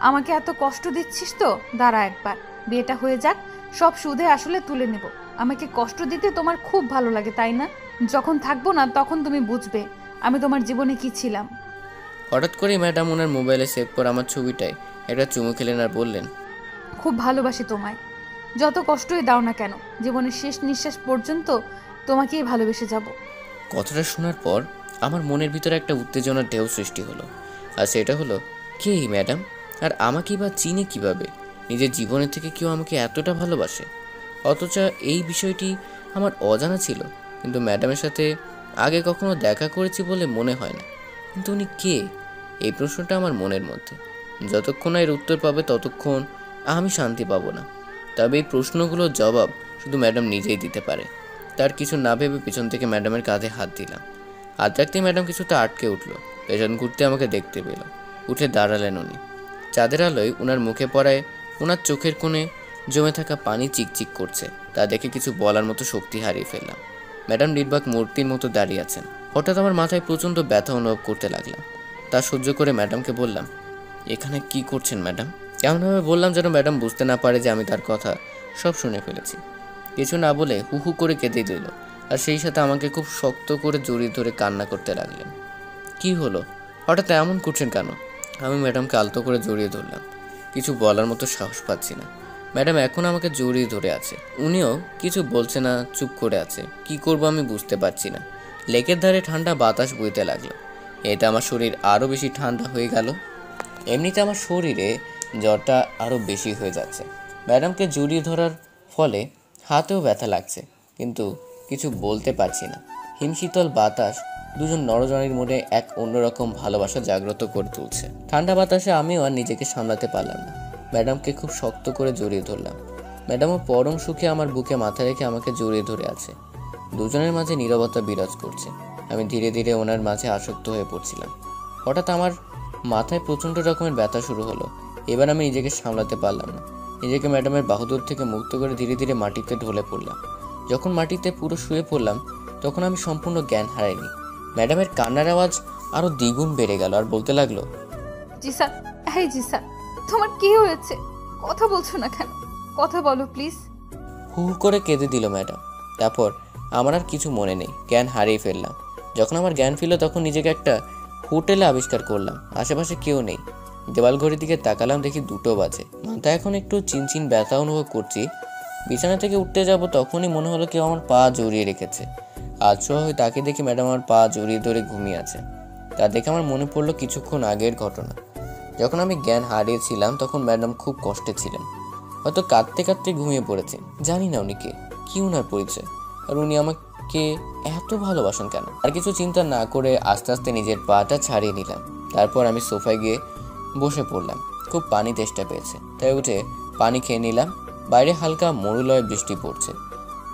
আমাকে এত কষ্ট দিচ্ছিস তো, দাঁড়া একবার, বিয়েটা হয়ে যাক, সব সুদে আসলে তুলে নেব। আমাকে কষ্ট দিতে তোমার খুব ভালো লাগে তাই না? যখন থাকবো না তখন তুমি বুঝবে আমি তোমার জীবনে কি ছিলাম। হঠাৎ করে ম্যাডাম ওনার মোবাইলে সেভ করা আমার ছবিটায় একটা চুমু খেলেন আর বললেন, খুব ভালোবাসি তোমায়, যত কষ্টই দাও না কেন, জীবনের শেষ নিঃশ্বাস পর্যন্ত তোমাকেই ভালোবেসে যাব। কথাটা শোনার পর আমার মনের ভিতরে একটা উত্তেজনার ঢেউ সৃষ্টি হলো। আর সেটা হলো, কে এই ম্যাডাম? আর আমাকেই বা চিনে কিভাবে? নিজের জীবনের থেকে কেউ আমাকে এতটা ভালোবাসে? অথচ এই বিষয়টি আমার অজানা ছিল। কিন্তু ম্যাডামের সাথে আগে কখনো দেখা করেছি বলে মনে হয় না। কিন্তু উনি কে? এই প্রশ্নটা আমার মনের মধ্যে। যতক্ষণ না এর উত্তর পাবে ততক্ষণ আমি শান্তি পাবো না। তবে এই প্রশ্নগুলোর জবাব শুধু ম্যাডাম নিজেই দিতে পারে। তার কিছু না ভেবে পেছন থেকে ম্যাডামের কাঁধে হাত দিলাম। হাত রাখতেই ম্যাডাম কিছুটা আটকে উঠল। পেছন ঘুরতে আমাকে দেখতে পেল। উঠে দাঁড়ালেন উনি। চাঁদের আলোয় ওনার মুখে পড়ায় ওনার চোখের কোণে জমে থাকা পানি চিকচিক করছে। তা দেখে কিছু বলার মতো শক্তি হারিয়ে ফেললাম। ম্যাডাম নির্বাক মূর্তির মতো দাঁড়িয়ে আছেন। হঠাৎ আমার মাথায় প্রচণ্ড ব্যথা অনুভব করতে লাগলাম। তা সহ্য করে ম্যাডামকে বললাম, এখানে কি করছেন ম্যাডাম? কেমনভাবে বললাম যেন ম্যাডাম বুঝতে না পারে যে আমি তার কথা সব শুনে ফেলেছি। কিছু না বলে হু হু করে কেঁদে দিল, আর সেই সাথে আমাকে খুব শক্ত করে জড়িয়ে ধরে কান্না করতে লাগলেন। কি হলো, হঠাৎ এমন করছেন কেন? আমি ম্যাডামকে আলতো করে জড়িয়ে ধরলাম। কিছু বলার মতো সাহস পাচ্ছি না। ম্যাডাম এখন আমাকে জড়িয়ে ধরে আছে। উনিও কিছু বলছে না, চুপ করে আছে। কি করব আমি বুঝতে পারছি না। লেকের ধারে ঠান্ডা বাতাস বইতে লাগলো। এতে আমার শরীর আরও বেশি ঠান্ডা হয়ে গেল। এমনিতে আমার শরীরে জ্বরটা আরও বেশি হয়ে যাচ্ছে। ম্যাডামকে জড়িয়ে ধরার ফলে হাতেও ব্যথা লাগছে, কিন্তু কিছু বলতে পারছি না। হিমশীতল বাতাস দুজন নরজনের মনে এক অন্যরকম ভালোবাসা জাগ্রত করে তুলছে। ঠান্ডা বাতাসে আমিও আর নিজেকে সামলাতে পারলাম না। ম্যাডামকে খুব শক্ত করে জড়িয়ে ধরলাম। ম্যাডামও পরম সুখে আমার বুকে মাথা রেখে আমাকে জড়িয়ে ধরে আছে। দুজনের মাঝে নীরবতা বিরাজ করছে। আমি ধীরে ধীরে ওনার মাঝে আসক্ত হয়ে পড়ছিলাম। হঠাৎ আমার মাথায় প্রচণ্ড রকমের ব্যথা শুরু হলো। এবার আমি নিজেকে সামলাতে পারলাম না। নিজেকে ম্যাডামের বাহুদুর থেকে মুক্ত করে ধীরে ধীরে মাটিতে ঢলে পড়লাম। যখন মাটিতে পুরো শুয়ে পড়লাম তখন আমি সম্পূর্ণ জ্ঞান হারাইনি। ম্যাডামের কান্নার আওয়াজ আরও দ্বিগুণ বেড়ে গেল আর বলতে লাগলো, জিসা, এই জিসা, তোমার কি হয়েছে? কথা বলছো না কেন? কথা বলো প্লিজ। হু হু করে কেঁদে দিল ম্যাডাম। তারপর আমার আর কিছু মনে নেই, জ্ঞান হারিয়ে ফেললাম। যখন আমার জ্ঞান ফিরল তখন নিজেকে একটা হোটেলে আবিষ্কার করলাম। আশেপাশে কেউ নেই। দেওয়াল ঘড়ির দিকে তাকালাম, দেখি 2টো বাজে। মাথা এখন একটু চিনচিন ব্যথা অনুভব করছি। বিছানা থেকে উঠতে যাব তখনই মনে হলো কেউ আমার পা জড়িয়ে রেখেছে। আজও হয়ে তাকে দেখি ম্যাডাম আমার পা জড়িয়ে ধরে ঘুমিয়ে আছে। তা দেখে আমার মনে পড়লো কিছুক্ষণ আগের ঘটনা। যখন আমি জ্ঞান হারিয়েছিলাম তখন ম্যাডাম খুব কষ্টে ছিলেন। হয়তো কাঁদতে কাঁদতে ঘুমিয়ে পড়েছেন। জানি না উনি কে, কি উনার পরিচয়, আর উনি আমাকে এত ভালোবাসেন কেন। আর কিছু চিন্তা না করে আস্তে আস্তে নিজের পাটা ছাড়িয়ে নিলাম। তারপর আমি সোফায় গিয়ে বসে পড়লাম। খুব পানি তেষ্টা পেয়েছে, তাই উঠে পানি খেয়ে নিলাম। বাইরে হালকা মরুলয়ে বৃষ্টি পড়ছে।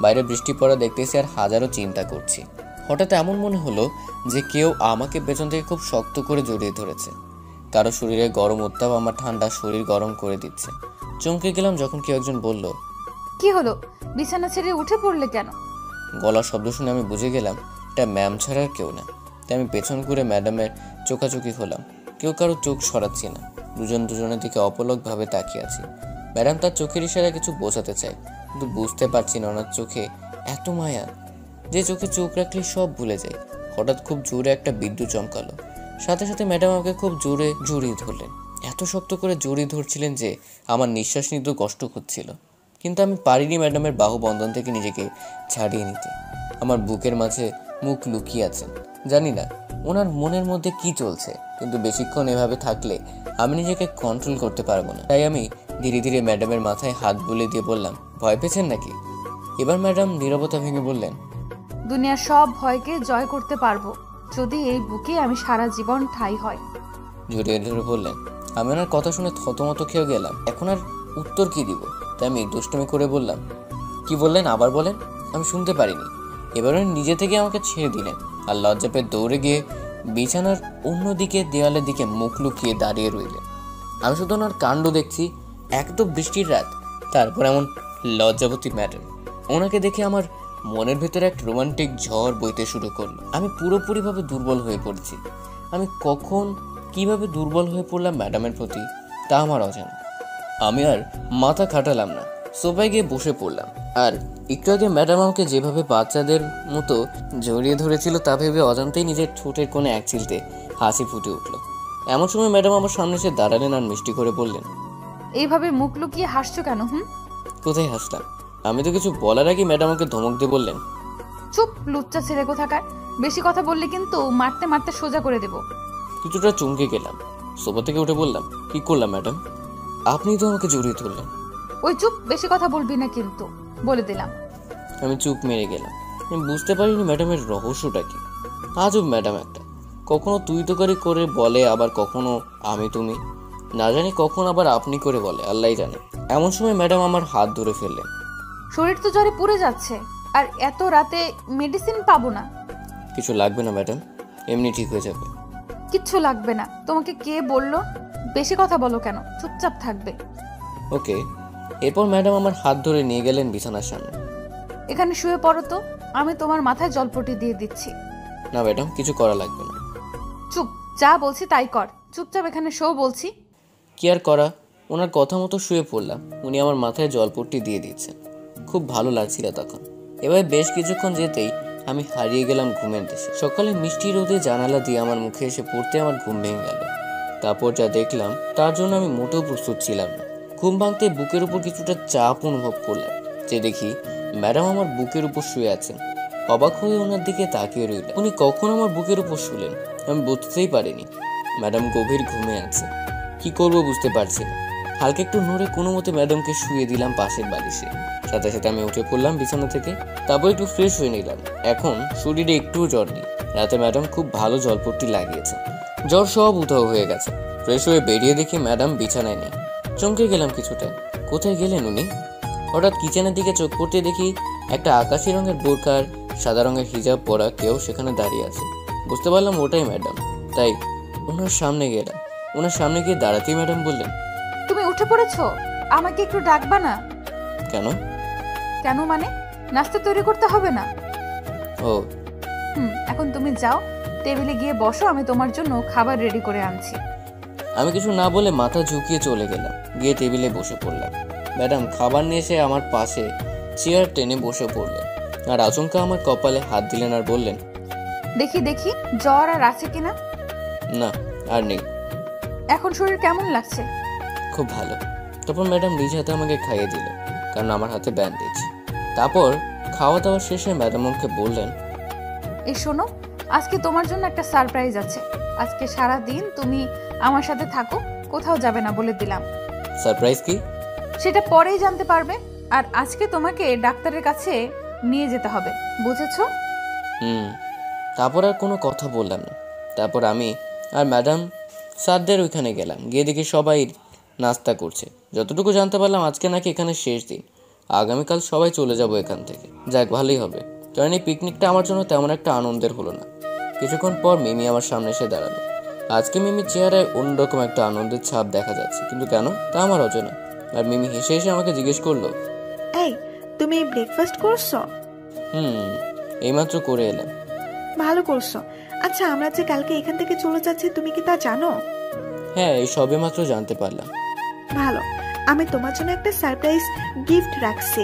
বাইরে বৃষ্টি পড়া দেখতেছি আর হাজারো চিন্তা করছি। হঠাৎ এমন মনে হলো যে কেউ আমাকে পেছন থেকে খুব শক্ত করে জড়িয়ে ধরেছে। কারো শরীরে গরম উত্তাপ আমার ঠান্ডা শরীর গরম করে দিচ্ছে। চমকে গেলাম যখন কেউ একজন বলল, কি হলো, বিছানা ছেড়ে উঠে পড়লে কেন? গলার শব্দ শুনে আমি বুঝে গেলাম এটা ম্যাম ছাড়া আর কেউ না। তাই আমি পেছন ঘুরে ম্যাডামের চোখাচোখি হলাম। কেউ কারো চোখ সরাচ্ছি না। দুজন দুজনের দিকে অপলকভাবে তাকিয়ে আছি। ম্যাডাম তার চোখের ইশারায় কিছু বোঝাতে চায়, কিন্তু বুঝতে পারছি না ওনার চোখে এত মায়া যে চোখে চোখ রাখলে সব ভুলে যায়। হঠাৎ খুব জোরে একটা বিদ্যুৎ চমকালো। সাথে সাথে ম্যাডাম আমাকে খুব জোরে জড়িয়ে ধরলেন। এত শক্ত করে জড়িয়ে ধরছিলেন যে আমার নিঃশ্বাস নিতেও কষ্ট হচ্ছিল। কিন্তু আমি পারিনি ম্যাডামের বাহু বন্ধন থেকে নিজেকে ছাড়িয়ে নিতে। আমার বুকের মাঝে মুখ লুকিয়ে আছেন। জানি না ওনার মনের মধ্যে কি চলছে, কিন্তু বেশিক্ষণ এভাবে থাকলে আমি নিজেকে কন্ট্রোল করতে পারবো না। তাই আমি ধীরে ধীরে ম্যাডামের মাথায় হাত বুলিয়ে দিয়ে বললাম, ভয় পেয়েছেন নাকি? এবার ম্যাডাম নীরবতা ভেঙে বললেন, দুনিয়ার সব ভয়কে জয় করতে পারবো যদি এই বুকে আমি সারা জীবন ঠাঁই হয়। জড়িয়ে ধরে বললেন। আমি ওনার কথা শুনে থতমত খেয়ে গেলাম। এখন আর উত্তর কি দিব, তাই আমি দুষ্টুমি করে বললাম, কি বললেন আবার বলেন। আমি শুনতে পারিনি। এবার উনি নিজে থেকে আমাকে ছেড়ে দিলেন আর লজ্জা পেয়ে দৌড়ে গিয়ে বিছানার অন্যদিকে দেওয়ালের দিকে মুখ লুকিয়ে দাঁড়িয়ে রইলেন। আমি শুধু ওনার কাণ্ড দেখছি। এক তো বৃষ্টির রাত, তারপর এমন লজ্জাবতী ম্যাডাম। ওনাকে দেখে আমার মনের ভেতরে এক রোমান্টিক ঝড় বইতে শুরু করলো। আমি পুরোপুরিভাবে দুর্বল হয়ে পড়েছি। আমি কখন কিভাবে দুর্বল হয়ে পড়লাম ম্যাডামের প্রতি তা আমার অজানা। আমি আর মাথা খাটালাম না, সোফায় গিয়ে বসে পড়লাম। আর একটু আগে ম্যাডাম আমাকে যেভাবে বাচ্চাদের মতো জড়িয়ে ধরেছিল তা ভেবে অজান্তেই নিজের ঠোঁটের কোণে এক চিলতে হাসি ফুটে উঠল। এমন সময় ম্যাডাম আমার সামনে এসে দাঁড়ালেন আর মিষ্টি করে বললেন, এইভাবে মুখ লুকিয়ে হাসছো কেন? কোথায় হাসলাম? আমি তো কিছু বলার আগে ম্যাডাম আমাকে ধমক দিয়ে বললেন, চুপ লুচ্চা ছেলে কোথাকার, বেশি কথা বললে কিন্তু মারতে মারতে সোজা করে দেব। কিছুটা চমকে গেলাম। সোফা থেকে উঠে বললাম, কি করলাম ম্যাডাম? আপনি তো আমাকে জড়িয়ে ধরলেন। ওই চুপ, বেশি কথা বলবি না কিন্তু, বলে দিলাম। আমি চুপ মেরে গেলাম। আমি বুঝতে পারিনি ম্যাডামের রহস্যটা কি। আজব ম্যাডাম একটা, কখনো তুই তোকারি করে বলে, আবার কখনো আমি তুমি, না জানি কখন আবার আপনি করে বলে, আল্লাহ জানে। এমন সময় ম্যাডাম আমার হাত ধরে ফেললেন। শরীর তো জ্বরে পুড়ে যাচ্ছে, আর এত রাতে মেডিসিন পাবো না। কিছু লাগবে না ম্যাডাম, এমনি ঠিক হয়ে যাবে। কিচ্ছু লাগবে না। তোমাকে কে বললো? বেশি কথা বলো কেন? চুপচাপ থাকবে। ওকে। এরপর ম্যাডাম আমার হাত ধরে নিয়ে গেলেন বিছানার সামনে। এখানে শুয়ে পড়ো তো, আমি তোমার মাথায় জলপটি দিয়ে দিচ্ছি। না ম্যাডাম, কিছু করা লাগবে না। চুপ, যা বলছি তাই কর। চুপচাপ এখানে শো বলছি। কি আর করা, ওনার কথা মতো শুয়ে পড়লাম। উনি আমার মাথায় জলপট্টি দিয়ে দিচ্ছেন। খুব ভালো লাগছিল তখন। এবার বেশ কিছুক্ষণ যেতেই আমি হারিয়ে গেলাম ঘুমের দেশে। সকালে মিষ্টি রোদে জানালা দিয়ে আমার মুখে এসে পড়তে আমার ঘুম ভেঙে গেল। তারপর যা দেখলাম তার জন্য আমি মোটেও প্রস্তুত ছিলাম না। ঘুম ভাঙতে বুকের উপর কিছুটা চাপ অনুভব করলাম। যে দেখি ম্যাডাম আমার বুকের উপর শুয়ে আছেন। অবাক হয়ে ওনার দিকে তাকিয়ে রইল। উনি কখন আমার বুকের উপর শুলেন আমি বুঝতেই পারিনি। ম্যাডাম গভীর ঘুমে আছে। কি করব বুঝতে পারছি না। হালকা একটু নড়ে কোনো মতে ম্যাডামকে শুয়ে দিলাম পাশের বালিশে। সাথে সাথে আমি উঠে পড়লাম বিছানা থেকে। তারপর একটু ফ্রেশ হয়ে নিলাম। এখন শরীরে একটুও জ্বর নেই। রাতে ম্যাডাম খুব ভালো জলপট্টি লাগিয়েছে। জ্বর সব উধাও হয়ে গেছে। ফ্রেশ হয়ে বেরিয়ে দেখি ম্যাডাম বিছানায় নেই। চমকে গেলাম কিছুটা। কোথায় গেলেন উনি? হঠাৎ কিচেনের দিকে চোখ পড়তে দেখি একটা আকাশি রঙের বোরকার সাদা রঙের হিজাব পরা কেউ সেখানে দাঁড়িয়ে আছে। বুঝতে পারলাম ওটাই ম্যাডাম। তাই ওনার সামনে গেলাম। ওনার সামনে গিয়ে দাঁড়াতেই ম্যাডাম বললেন, তুমি উঠে পড়েছো? আমাকে একটু ডাকবা না? কেন? কেন মানে? নাস্তা তৈরি করতে হবে না? ও এখন তুমি যাও, টেবিলে গিয়ে বসো, আমি তোমার জন্য খাবার রেডি করে আনছি। আমি কিছু না বলে মাথা ঝুঁকিয়ে চলে গেলাম। গিয়ে টেবিলে বসে পড়লাম। ম্যাডাম খাবার নিয়ে এসে আমার পাশে চেয়ার টেনে বসে পড়লেন। আর আচমকা আমার কপালে হাত দিলেন আর বললেন, দেখি দেখি জ্বর আর আছে কিনা। না আর নেই। এখন শরীর কেমন লাগছে? খুব ভালো। তারপর ম্যাডাম নিজ হাতে আমাকে খাইয়ে দিল, কারণ আমার হাতে ব্যান্ডেজ। তারপর খাওয়া দাওয়া শেষে ম্যাডাম আমাকে বললেন, এই শোনো, আজকে তোমার জন্য একটা সারপ্রাইজ আছে। আজকে সারা দিন তুমি আমার সাথে থাকো, কোথাও যাবে না বলে দিলাম। সারপ্রাইজ কি? সেটা পরেই জানতে পারবে। আর আজকে তোমাকে ডাক্তারের কাছে নিয়ে যেতে হবে, বুঝেছো? তারপর আর কোনো কথা বললাম না। তারপর আমি আর ম্যাডাম স্যারদের ওইখানে গেলাম। গিয়ে দেখি সবাই নাস্তা করছে। যতটুকু জানতে পারলাম আজকে নাকি এখানে শেষ দিন। আগামীকাল সবাই চলে যাব এখান থেকে। যাক, ভালোই হবে, কারণ এই পিকনিকটা আমার জন্য তেমন একটা আনন্দের হলো না। কিছুক্ষণ পর মিমি আমার সামনে এসে দাঁড়ালো। আজকে মিমির চেহারায় অন্যরকম একটা আনন্দের ছাপ দেখা যাচ্ছে, কিন্তু কেন তা আমার অজানা। আর মিমি হেসে হেসে আমাকে জিজ্ঞেস করলো, এই তুমি ব্রেকফাস্ট করছো? এইমাত্র করে এলাম। ভালো করছো। আচ্ছা, আমরা যে কালকে এখান থেকে চলে যাচ্ছি তুমি কি তা জানো? হ্যাঁ, এই সবে মাত্র জানতে পারলাম। ভালো, আমি তোমার জন্য একটা সারপ্রাইজ গিফট রাখছি।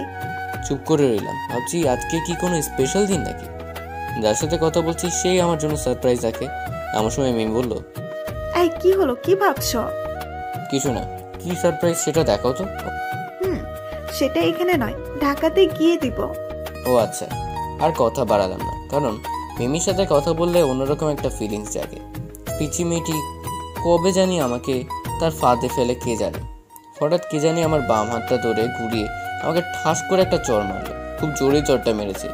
চুপ করে রইলাম। ভাবছি আজকে কি কোনো স্পেশাল দিন নাকি? যার সাথে কথা বলছি সেই আমার জন্য সারপ্রাইজ রাখে। এমন সময় মিমি বলল, এই কি হলো, কি ভাবছো? কিছু না। কি সারপ্রাইজ সেটা দেখাও তো। সেটা এখানে নয়, ঢাকাতে গিয়ে দিব। ও আচ্ছা। আর কথা বাড়ালাম না, কারণ মিমির সাথে কথা বললে অন্যরকম একটা ফিলিংস জাগে। পিচি মেয়েটি কবে জানি আমাকে তার ফাঁদে ফেলে কে জানে। হঠাৎ কে জানি আমার বাম হাতটা ধরে ঘুরিয়ে আমাকে ঠাস করে একটা চড় মারলো। খুব জোরে চড়টা মেরেছে।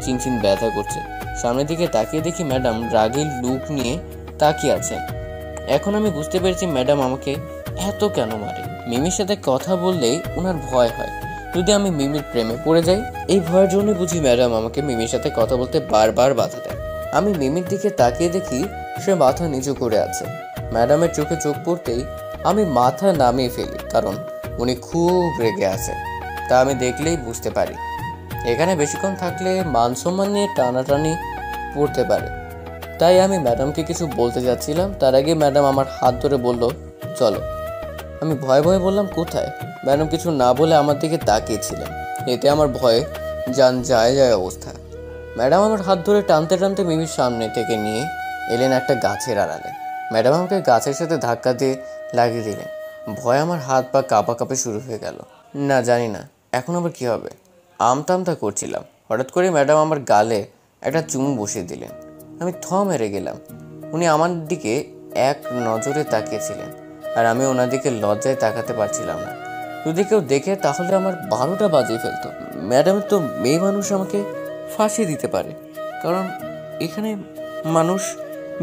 চিনচিন ব্যথা করছে। সামনের দিকে তাকিয়ে দেখি ম্যাডাম রাগের লুক নিয়ে তাকিয়ে আছেন। এখন আমি বুঝতে পেরেছি ম্যাডাম আমাকে এত কেন মারে। মিমির সাথে কথা বললেই ওনার ভয় হয় যদি আমি মিমির প্রেমে পড়ে যাই। এই ভয়ের জন্য বুঝি ম্যাডাম আমাকে মিমির সাথে কথা বলতে বারবার বাধা দেয়। আমি মিমির দিকে তাকিয়ে দেখি সে মাথা নিচু করে আছে। ম্যাডামের চোখে চোখ পড়তেই আমি মাথা নামিয়ে ফেলি, কারণ উনি খুব রেগে আছেন। তা আমি দেখলেই বুঝতে পারি এখানে বেশিক্ষণ থাকলে মান সম্মান নিয়ে টানাটানি পড়তে পারে। তাই আমি ম্যাডামকে কিছু বলতে যাচ্ছিলাম, তার আগে ম্যাডাম আমার হাত ধরে বলল, চলো। আমি ভয়ে ভয়ে বললাম, কোথায়? ম্যাডাম কিছু না বলে আমার দিকে তাকিয়েছিলেন। এতে আমার ভয়ে যান যায় যায় অবস্থা। ম্যাডাম আমার হাত ধরে টানতে টানতে মিমির সামনে থেকে নিয়ে এলেন একটা গাছের আড়ালে। ম্যাডাম আমাকে গাছের সাথে ধাক্কা দিয়ে লাগিয়ে দিলেন। ভয়ে আমার হাত পা কাঁপাকাঁপি শুরু হয়ে গেল। না, জানি না এখন আবার কী হবে। আমতা করছিলাম, হঠাৎ করে ম্যাডাম আমার গালে একটা চুমু বসিয়ে দিলেন। আমি মেরে গেলাম। উনি আমার দিকে এক নজরে তাকিয়েছিলেন, আর আমি ওনার দিকে লজ্জায় তাকাতে পারছিলাম না। যদি কেউ দেখে তাহলে আমার 12টা বাজিয়ে ফেলতো। ম্যাডামের তো মেয়ে মানুষ আমাকে ফাঁসি দিতে পারে, কারণ এখানে মানুষ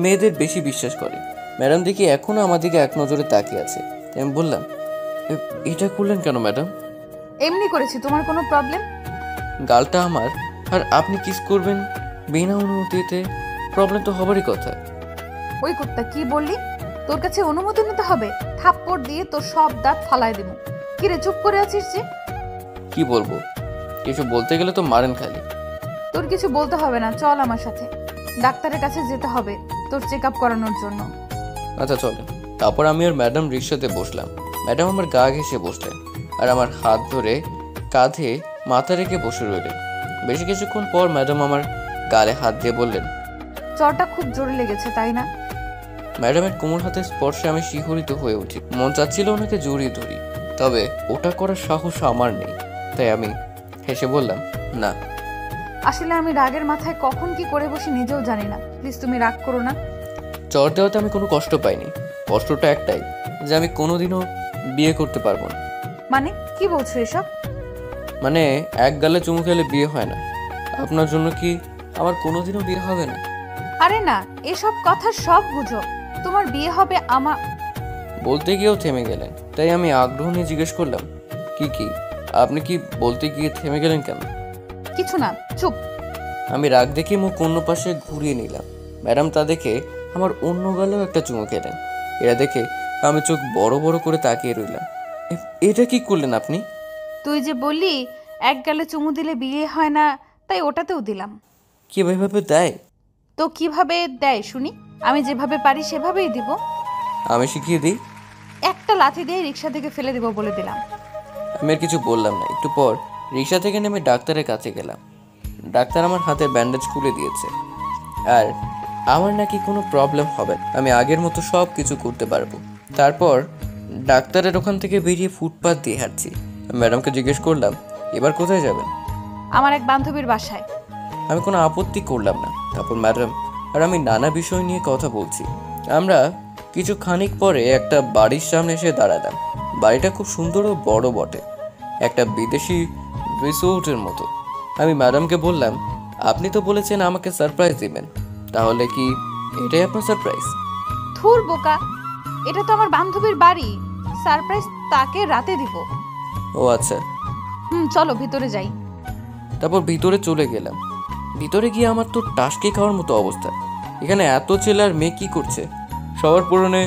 মেয়েদের বেশি বিশ্বাস করে। ম্যাডাম দেখি এখনও আমার দিকে এক নজরে তাকিয়ে আছে। আমি বললাম, এটা করলেন কেন ম্যাডাম? এমনি করেছি, তোমার কোনো প্রবলেম? গালটা আমার, আর আপনি কিস করবেন বিনা অনুমতিতে? প্রবলেম তো হবারই কথা। ওই কুত্তা, কি বললি? তোর কাছে অনুমতি নিতে হবে? থাপ্পড় দিয়ে তোর সব দাঁত ফালাই দেবো। কিরে চুপ করে আছিস যে? কি বলবো? কিছু বলতে গেলে তো মারেন খালি। তোর কিছু বলতে হবে না, চল আমার সাথে। ডাক্তারের কাছে যেতে হবে তোর চেক আপ করানোর জন্য। আচ্ছা চলেন। তারপর আমি আর ম্যাডাম রিক্সাতে বসলাম। ম্যাডাম আমার গা ঘেঁষে বসলেন আর আমার হাত ধরে কাঁধে মাথা রেখে বসে রইলেন। বেশ কিছুক্ষণ পর ম্যাডাম আমার গালে হাত দিয়ে বললেন, জ্বরটা খুব জোরে লেগেছে তাই না? ম্যাডামের কোমর হাতের স্পর্শে আমি শিহরিত হয়ে উঠি। মন চাচ্ছিল ওনাকে জড়িয়ে ধরি, তবে ওটা করার সাহস আমার নেই। তাই আমি হেসে বললাম, না। আসলে আমি রাগের মাথায় কখন কি করে বসি নিজেও জানি না। প্লিজ তুমি রাগ করো না। চর দেওয়াতে আমি কোনো কষ্ট পাইনি। কষ্টটা একটাই, যে আমি কোনোদিনও বিয়ে করতে পারবো না। মানে কি বলছো এসব? মানে এক গালে চুমু খেলে বিয়ে হয় না। আপনার জন্য কি আমার কোনোদিনও বিয়ে হবে না? আরে না, এসব কথা সব গুজব। তোমার বিয়ে হবে বলতে গিয়েও থেমে গেলেন। তাই আমি আগ্রহ নিয়ে জিজ্ঞেস করলাম, কি আপনি কি বলতে গিয়ে থেমে গেলেন কেন? কিছু না, চুপ। আমি রাগ দেখে মুখ অন্য পাশে ঘুরিয়ে নিলাম। ম্যাডাম তা দেখে আমার অন্য গালেও একটা চুমু খেলেন। এরা দেখে আমি চোখ বড় বড় করে তাকিয়ে রইলাম। এটা কি করলেন আপনি? তুই যে বললি এক গালে চুমু দিলে বিয়ে হয় না, তাই ওটাতেও দিলাম। কিভাবে দেয়? তো কিভাবে দেয় শুনি? আমি যেভাবে পারি সেভাবেই দিব। আমি শিখিয়ে দিই। একটা লাথি দিয়ে রিক্সা থেকে ফেলে দিব বলে দিলাম। আমি আর কিছু বললাম না। একটু পর রিক্সা থেকে নেমে ডাক্তারের কাছে গেলাম। ডাক্তার আমার হাতে ব্যান্ডেজ খুলে দিয়েছে, আর আমার নাকি কোনো প্রবলেম হবে না। আমি আগের মতো সব কিছু করতে পারবো। তারপর ডাক্তারের ওখান থেকে বেরিয়ে ফুটপাথ দিয়ে হাঁটছি। ম্যাডামকে জিজ্ঞেস করলাম, এবার কোথায় যাবেন? আমার এক বান্ধবীর বাসায়। আমি কোনো আপত্তি করলাম না। তারপর ম্যাডাম আর আমি নানা বিষয় নিয়ে কথা বলছি। আমরা কিছু খানিক পরে একটা বাড়ির সামনে এসে দাঁড়ালাম। বাড়িটা খুব সুন্দর ও বড় বটে, একটা বিদেশি রিসোর্টের মতো। আমি ম্যাডামকে বললাম, আপনি তো বলেছেন আমাকে সারপ্রাইজ দিবেন, তাহলে কি এটাই আপনার সারপ্রাইজ? থুর বোকা, এটা তো আমার বান্ধবীর বাড়ি। সারপ্রাইজ তাকে রাতে দিব। ও আচ্ছা। চলো ভিতরে যাই। তারপর ভিতরে চলে গেলাম। ভিতরে গিয়ে আমার তো টাসকে খাওয়ার মতো অবস্থা। এখানে এত ছেলে আর মেয়ে কি করছে? সবার পরনে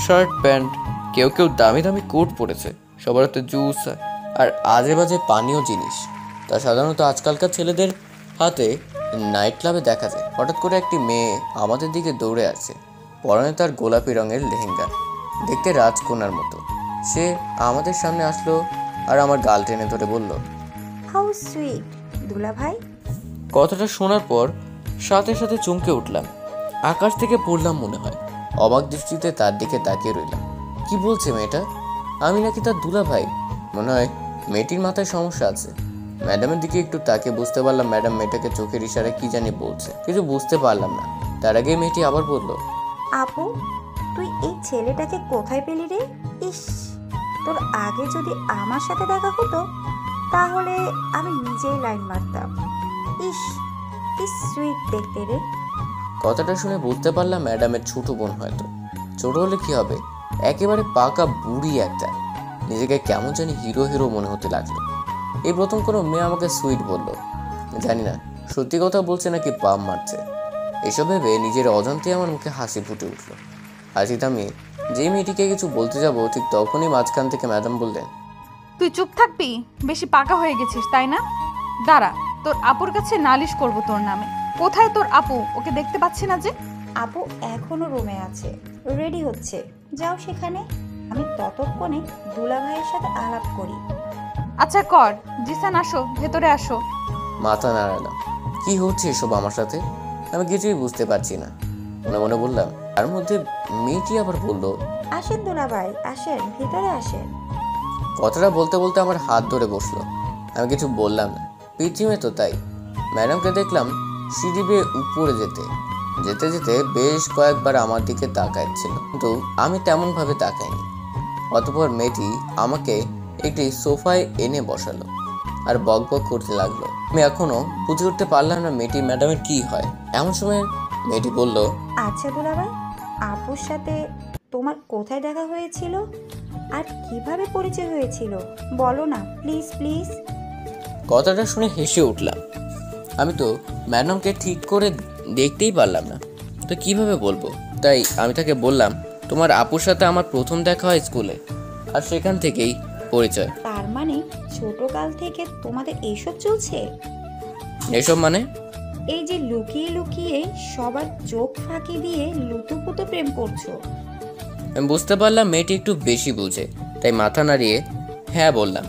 শার্ট প্যান্ট, কেউ কেউ দামি দামি কোট পরেছে, সবার হাতে জুস আর আজে বাজে পানীয় জিনিস। তা সাধারণত আজকালকার ছেলেদের হাতে নাইট ক্লাবে দেখা যায়। হঠাৎ করে একটি মেয়ে আমাদের দিকে দৌড়ে আসছে। পরনে তার গোলাপি রঙের লেহেঙ্গা, দেখতে রাজকন্যার মতো। সে আমাদের সামনে আসলো আর আমার গাল টেনে ধরে বলল, হাউ সুইট দুলা ভাই। কথাটা শোনার পর সাথে সাথে চমকে উঠলাম। আকাশ থেকে পড়লাম মনে হয়। অবাক দৃষ্টিতে তার দিকে তাকিয়ে রইলাম। কি বলছে মেয়েটা? আমি নাকি তার দুলা ভাই? মনে হয় মেয়েটির মাথায় সমস্যা আছে। ম্যাডামের দিকে একটু তাকিয়ে বুঝতে পারলাম ম্যাডাম মেয়েটাকে চোখের ইশারায় কি জানি বলছে, কিছু বুঝতে পারলাম না। তার আগে মেয়েটি আবার বলল, আপু তুই এই ছেলেটাকে কোথায় পেলি রে? ইস, তোর আগে যদি আমার সাথে দেখা হতো তাহলে আমি নিজেই লাইন মারতাম। ইস, কি সুইট দেখতে রে। কথাটা শুনে বুঝতে পারলাম ম্যাডামের ছোট বোন হয়তো। ছোট হলে কি হবে, একেবারে পাকা বুড়ি একটা। নিজেকে কেমন জানি হিরো হিরো মনে হতে লাগলো। এই প্রথম কোনো মেয়ে আমাকে সুইট বলল। জানি না সত্যি কথা বলছে নাকি পাম মারছে। এসব ভেবে নিজের অজান্তে আমার মুখে হাসি ফুটে উঠলো। হাসি থামিয়ে যেই মেয়েটিকে কিছু বলতে যাব, ঠিক তখনই মাঝখান থেকে ম্যাডাম বললেন, তুই চুপ থাকবি? বেশি পাকা হয়ে গেছিস তাই না? দাঁড়া, তোর আপুর কাছে নালিশ করব তোর নামে। কোথায় তোর আপু? ওকে দেখতে পাচ্ছি না যে। আপু এখনো রুমে আছে, রেডি হচ্ছে, যাও সেখানে। আমি ততক্ষণে দুলাভাইয়ের সাথে আলাপ করি। আচ্ছা কর, জিসান আসো, ভেতরে আসো। মাথা নাড়ালাম। কি হচ্ছে এসব আমার সাথে? আমি কিছুই বুঝতে পারছি না। মনে মনে বললাম, তার মধ্যে মেয়েটি আবার বললো, আসেন দুলাভাই, আসেন, ভিতরে আসেন। কথাটা বলতে বলতে আমার হাত ধরে বসলো। আমি কিছু বললাম না, পিচিমে তো তাই। ম্যাডামকে দেখলাম সিঁড়ি বেয়ে উপরে যেতে যেতে যেতে বেশ কয়েকবার আমার দিকে তাকাচ্ছিল, কিন্তু আমি তেমনভাবে তাকাইনি। অতঃপর মেয়েটি আমাকে একটি সোফায় এনে বসালো আর বক বক করতে লাগলো। আমি এখনো বুঝে উঠতে পারলাম না মেয়েটি ম্যাডামের কি হয়। এমন সময় মেয়েটি বলল, আচ্ছা দুলাভাই, আপুর সাথে তোমার কোথায় দেখা হয়েছিল আর কিভাবে পরিচয় হয়েছিল বলো না প্লিজ প্লিজ। কথাটা শুনে হেসে উঠলাম। আমি তো ম্যাডামকে ঠিক করে দেখতেই পারলাম না, তো কিভাবে বলবো? তাই আমি তাকে বললাম, তোমার আপুর সাথে আমার প্রথম দেখা হয় স্কুলে, আর সেখান থেকেই পরিচয়। তার মানে ছোটকাল থেকে তোমাদের এইসব চলছে? এসব মানে? এই যে লুকিয়ে লুকিয়ে সবার চোখ ফাঁকি দিয়ে লুতুপুতু প্রেম করছো। আমি বুঝতে পারলাম মেয়েটি একটু বেশি বুঝে, তাই মাথা নাড়িয়ে হ্যাঁ বললাম।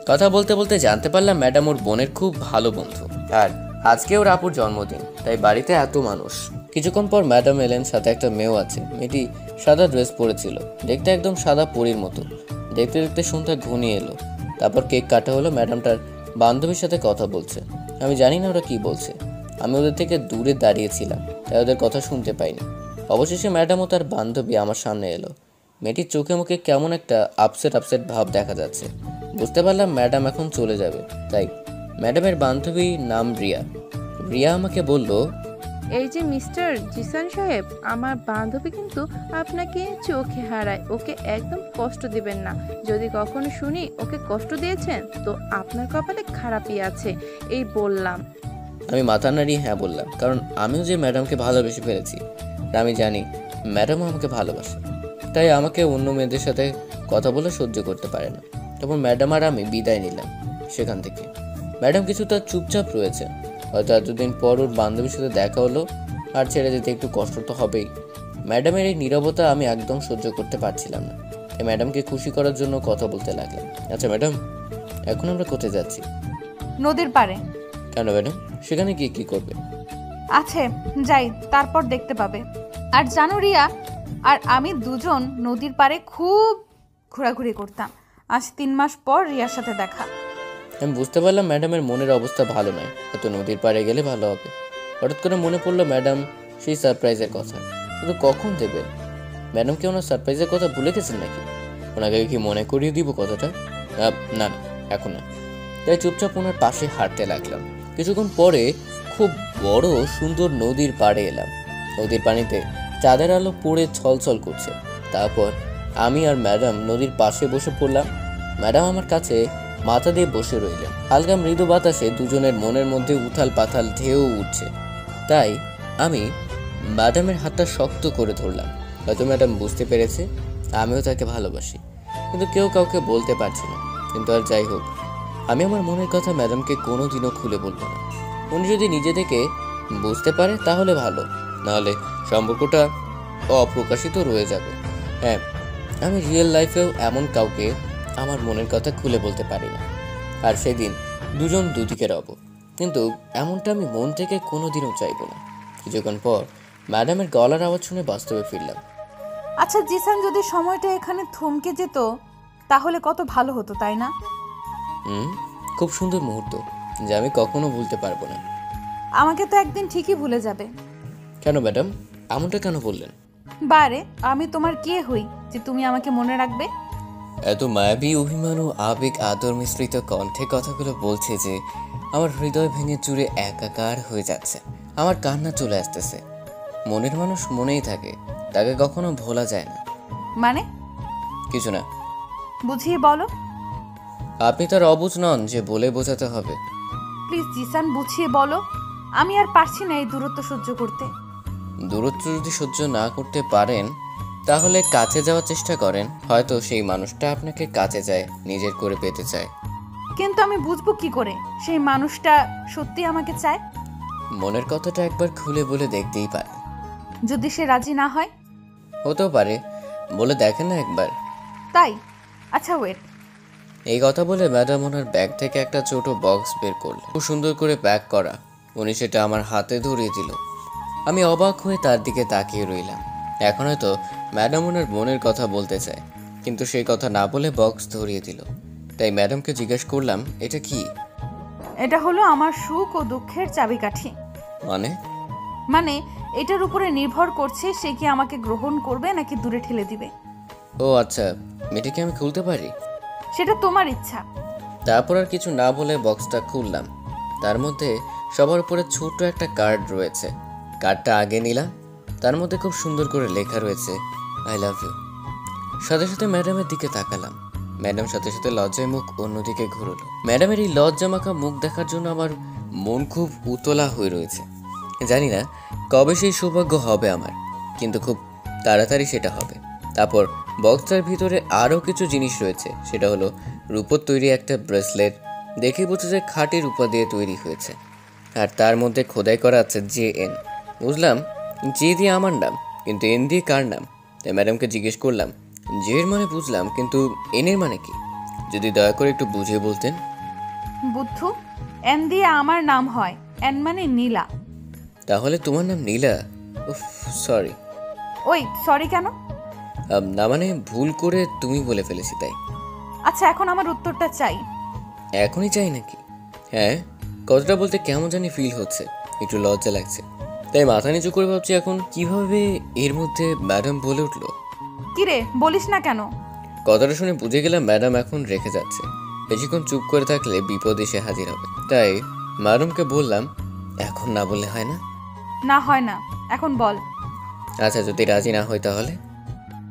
কথা বলতে বলতে জানতে পারলাম ম্যাডাম ওর বোনের খুব ভালো বন্ধু, আর আজকে ওর আপুর জন্মদিন, তাই বাড়িতে এত মানুষ। কিছুক্ষণ পর ম্যাডাম এলেন, সাথে একটা মেয়েও আছে। মেয়েটি সাদা ড্রেস পরেছিল, দেখতে একদম সাদা পরীর মতো। দেখতে দেখতে সন্ধ্যা ঘনিয়ে এলো। তারপর কেক কাটা হলো। ম্যাডামটার বান্ধবীর সাথে কথা বলছে। আমি জানি না ওরা কি বলছে, আমি ওদের থেকে দূরে দাঁড়িয়েছিলাম, তাই ওদের কথা শুনতে পাইনি। অবশেষে ম্যাডাম ও তার বান্ধবী আমার সামনে এলো। মেয়েটির চোখে মুখে কেমন একটা আপসেট ভাব দেখা যাচ্ছে। বুঝতে পারলাম ম্যাডাম এখন চলে যাবে। তাই ম্যাডামের বান্ধবীর নাম রিয়া। রিয়া আমাকে বলল, এই যে মিস্টার জিসান সাহেব, আমার বান্ধবী কিন্তু আপনাকে চোখে হারায়। ওকে একদম কষ্ট দিবেন না। যদি কখনো শুনি ওকে কষ্ট দিয়েছেন, তো আপনার কপালে খারাপই আছে, এই বললাম। আমি মাথা নাড়িয়ে হ্যাঁ বললাম, কারণ আমিও যে ম্যাডামকে ভালোবেসে ফেলেছি, আর আমি জানি ম্যাডামও আমাকে ভালোবাসে। তাই আমাকে অন্য মেয়েদের সাথে কথা বলে সহ্য করতে পারে না। তখন ম্যাডাম আর আমি বিদায় নিলাম সেখান থেকে। ম্যাডাম কিছুটা চুপচাপ রয়েছে, হয়তো এতদিন পর ওর বান্ধবীর সাথে দেখা হলো, আর ছেড়ে যেতে একটু কষ্ট তো হবেই। ম্যাডামের এই নীরবতা আমি একদম সহ্য করতে পারছিলাম না। তাই ম্যাডামকে খুশি করার জন্য কথা বলতে লাগলাম। আচ্ছা ম্যাডাম, এখন আমরা কোথায় যাচ্ছি? নদীর পাড়ে। কেন ম্যাডাম, সেখানে গিয়ে কী করবে? আছে, যাই, তারপর দেখতে পাবে। আর জানো রিয়া, আর আমি দুজন নদীর পাড়ে খুব ঘোরাঘুরি করতাম। আজ 3 মাস পর রিয়ার সাথে দেখা। আমি বুঝতে পারলাম ম্যাডামের মনের অবস্থা ভালো নয়, হয়তো নদীর পাড়ে গেলে ভালো হবে। হঠাৎ করে মনে পড়লো ম্যাডাম সেই সারপ্রাইজের কথা, কিন্তু কখন দেবেন? ম্যাডাম কি ওনার সারপ্রাইজের কথা ভুলে গেছেন নাকি? ওনাকে কি মনে করিয়ে দিব কথাটা? না না, এখন না। তাই চুপচাপ ওনার পাশে হাঁটতে লাগলাম। কিছুক্ষণ পরে খুব বড় সুন্দর নদীর পাড়ে এলাম। নদীর পানিতে চাঁদের আলো পড়ে ছলছল করছে। তারপর আমি আর ম্যাডাম নদীর পাশে বসে পড়লাম। ম্যাডাম আমার কাছে মাথা দিয়ে বসে রইলেন। হালকা মৃদু বাতাসে দুজনের মনের মধ্যে উথাল পাথাল ঢেউ উঠছে। তাই আমি ম্যাডামের হাতটা শক্ত করে ধরলাম। হয়তো ম্যাডাম বুঝতে পেরেছে আমিও তাকে ভালোবাসি, কিন্তু কেউ কাউকে বলতে পারছে না। কিন্তু আর যাই হোক, আমি আমার মনের কথা ম্যাডামকে কোনোদিনও খুলে বলবো না। উনি যদি নিজে থেকে বুঝতে পারে তাহলে ভালো, নাহলে সম্পর্কটা অপ্রকাশিত রয়ে যাবে। হ্যাঁ, আমি রিয়েল লাইফেও এমন কাউকে আমার মনের কথা খুলে বলতে পারি না। আর সেদিন দুজন দুদিকে রব, কিন্তু এমনটা আমি মন থেকে কোনোদিনও চাইবো না। কিছুক্ষণ পর ম্যাডামের গলার আওয়াজ শুনে বাস্তবে ফিরলাম। আচ্ছা জিসান, যদি সময়টা এখানে থমকে যেত তাহলে কত ভালো হতো, তাই না? খুব সুন্দর মুহূর্ত, যা আমি কখনো ভুলতে পারবো না। আমাকে তো একদিন ঠিকই ভুলে যাবে। কেন ম্যাডাম, এমনটা কেন বললেন? বারে, আমি তোমার কে হই যে তুমি আমাকে মনে রাখবে? এত মায়াবী অভিমান ও আবেগ আদর মিশ্রিত কণ্ঠে কথাগুলো বলছে যে আমার হৃদয় ভেঙে চুরে একাকার হয়ে যাচ্ছে। আমার কান্না চলে আসতেছে। মনের মানুষ মনেই থাকে, তাকে কখনো ভোলা যায় না। মানে? কিছু না। বুঝিয়ে বলো। আপনি তার অবুঝ নন যে বলে বোঝাতে হবে। প্লিজ জিসান, বুঝিয়ে বলো। আমি আর পারছি না এই দূরত্ব সহ্য করতে। দূরত্ব যদি সহ্য না করতে পারেন তাহলে কাছে যাওয়ার চেষ্টা করেন। হয়তো সেই মানুষটা আপনাকে কাছে যায়, নিজের করে পেতে চায়। কিন্তু আমি বুঝবো কি করে সেই মানুষটা সত্যি আমাকে চায়? মনের কথাটা একবার খুলে বলে দেখতেই পারেন। যদি সে রাজি না হয়? হতেও পারে, বলে দেখেন না একবার। তাই? আচ্ছা ওয়েট। এই কথা বলে ম্যাডাম ওনার ব্যাগ থেকে একটা ছোট বক্স বের করলেন, খুব সুন্দর করে প্যাক করা। উনি সেটা আমার হাতে ধরিয়ে দিল। আমি অবাক হয়ে তার দিকে তাকিয়ে রইলাম। এখন হয়তো ম্যাডাম ওনার বোনের কথা বলতে চায়, কিন্তু সেই কথা না বলে বক্স ধরিয়ে দিল। তাই ম্যাডামকে জিজ্ঞেস করলাম, এটা কি? এটা হলো আমার সুখ ও দুঃখের চাবিকাঠি। মানে? এটার উপরে নির্ভর করছে সে কি আমাকে গ্রহণ করবে নাকি দূরে ঠেলে দিবে। ও আচ্ছা, এটা কি আমি খুলতে পারি? সেটা তোমার ইচ্ছা। তারপর আর কিছু না বলে বক্সটা খুললাম। তার মধ্যে সবার উপরে ছোট একটা কার্ড রয়েছে। কার্ডটা আগে নিলাম। তার মধ্যে খুব সুন্দর করে লেখা রয়েছে, আই লাভ ইউ। সাথে সাথে ম্যাডামের দিকে তাকালাম। ম্যাডাম সাথে সাথে লজ্জায় মুখ অন্যদিকে ঘুরল। ম্যাডামের এই লজ্জা মাখা মুখ দেখার জন্য আমার মন খুব উতলা হয়ে রয়েছে। জানি না কবে সেই সৌভাগ্য হবে আমার, কিন্তু খুব তাড়াতাড়ি সেটা হবে। তারপর বক্সটার ভিতরে আরও কিছু জিনিস রয়েছে। সেটা হলো রূপোর তৈরি একটা ব্রেসলেট। দেখে বোঝা যায় খাঁটি রূপা দিয়ে তৈরি হয়েছে, আর তার মধ্যে খোদাই করা আছে JN। বুঝলাম জে দিয়ে আমার নাম, কিন্তু এন দিয়ে কার নাম। তাই ম্যাডামকে জিজ্ঞেস করলাম, জে এর মানে বুঝলাম, কিন্তু এন এর মানে কি? যদি দয়া করে একটু বুঝিয়ে বলতেন। বুদ্ধু, এন দিয়ে আমার নাম হয়, এন মানে নীলা। তাহলে তোমার নাম নীলা? উফ, সরি। ওই সরি কেন? না মানে ভুল করে তুমি বলে ফেলেছি তাই। আচ্ছা এখন আমার উত্তরটা চাই। এখনই চাই নাকি? হ্যাঁ, কথাটা বলতে কেমন জানি ফিল হচ্ছে, একটু লজ্জা লাগছে। তাই মাথা নিচু করে ভাবছি এখন কিভাবে এর মধ্যে ম্যাডাম বলে উঠলো। কিরে বলিস না কেন? কথাটা শুনে বুঝে গেলাম ম্যাডাম এখন রেখে যাচ্ছে। বেশিক্ষণ চুপ করে থাকলে বিপদ এসে হাজির হবে। তাই ম্যাডামকে বললাম, এখন না বললে হয় না? না হয় না, এখন বল। আচ্ছা, যদি রাজি না হয় তাহলে?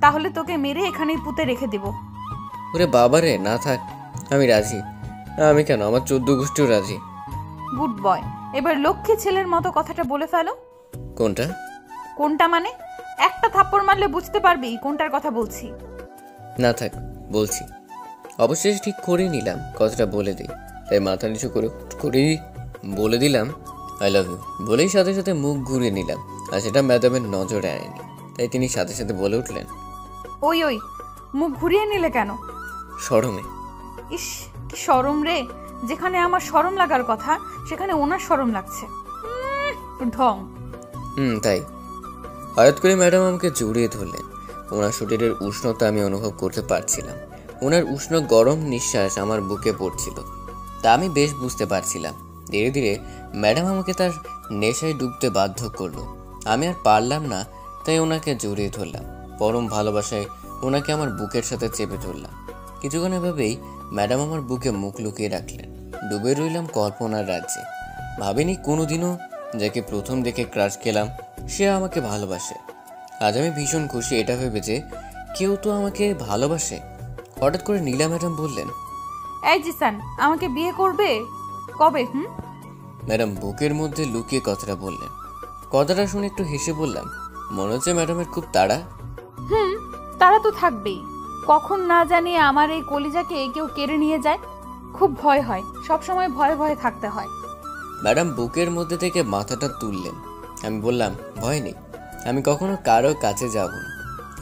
তাহলে তোকে মেরে এখানেই পুঁতে রেখে দিব। ওরে বাবারে, না থাক, আমি রাজি। আমি কেন, আমার 14 গোষ্ঠীও রাজি। Good boy. এবার লক্ষ্মী ছেলের মতো কথাটা বলে ফেলো। কোনটা? কোনটা মানে? একটা থাপ্পড় মারলে বুঝতে পারবি কোনটার কথা বলছি। না থাক, বলছি। অবশেষে ঠিক করে নিলাম কথাটা বলে দিই। তাই মাথা নিচু করেই বলে দিলাম, আই লাভ ইউ। বলেই সাথে সাথে মুখ ঘুরিয়ে নিলাম, আর সেটা ম্যাডামের নজরে আনেনি। তাই তিনি সাথে সাথে বলে উঠলেন, ওই ওই, মুখ ঘুরিয়ে নিলে কেন? শরমে। ইস, কি শরম রে! যেখানে আমার শরম লাগার কথা সেখানে ওনার শরম লাগছে। ঢং। তাই। হঠাৎ করে ম্যাডাম আমাকে জড়িয়ে ধরলেন। ওনার শরীরের উষ্ণতা আমি অনুভব করতে পারছিলাম। ওনার উষ্ণ গরম নিঃশ্বাস আমার বুকে পড়ছিল, তা আমি বেশ বুঝতে পারছিলাম। ধীরে ধীরে ম্যাডাম আমাকে তার নেশায় ডুবতে বাধ্য করলো। আমি আর পারলাম না, তাই ওনাকে জড়িয়ে ধরলাম। পরম ভালোবাসায় ওনাকে আমার বুকের সাথে চেপে ধরলাম। কিছুক্ষণ এভাবেই ম্যাডাম আমার বুকে মুখ লুকিয়ে রাখলেন। ডুবে রইলাম কল্পনার রাজ্যে। ভাবিনি কোনোদিনও যাকে প্রথম দেখে ক্রাশ খেলাম সে আমাকে ভালোবাসে। আজ আমি ভীষণ খুশি এটা ভেবে যে কেউ তো আমাকে ভালোবাসে। হঠাৎ করে নীলা ম্যাডাম বললেন, এই জিসান, আমাকে বিয়ে করবে কবে? ম্যাডাম বুকের মধ্যে লুকিয়ে কথাটা বললেন। কথাটা শুনে একটু হেসে বললাম, মনে হচ্ছে ম্যাডামের খুব তাড়া। তারা তো থাকবেই। কখন না জানি আমার এই কলিজাকে কেউ কেড়ে নিয়ে যায়। খুব ভয় হয়, সবসময় ভয়ে ভয়ে থাকতে হয়। ম্যাডাম বুকের মধ্যে থেকে মাথাটা তুললেন। আমি বললাম, ভয় নেই, আমি কখনো কারো কাছে যাব না।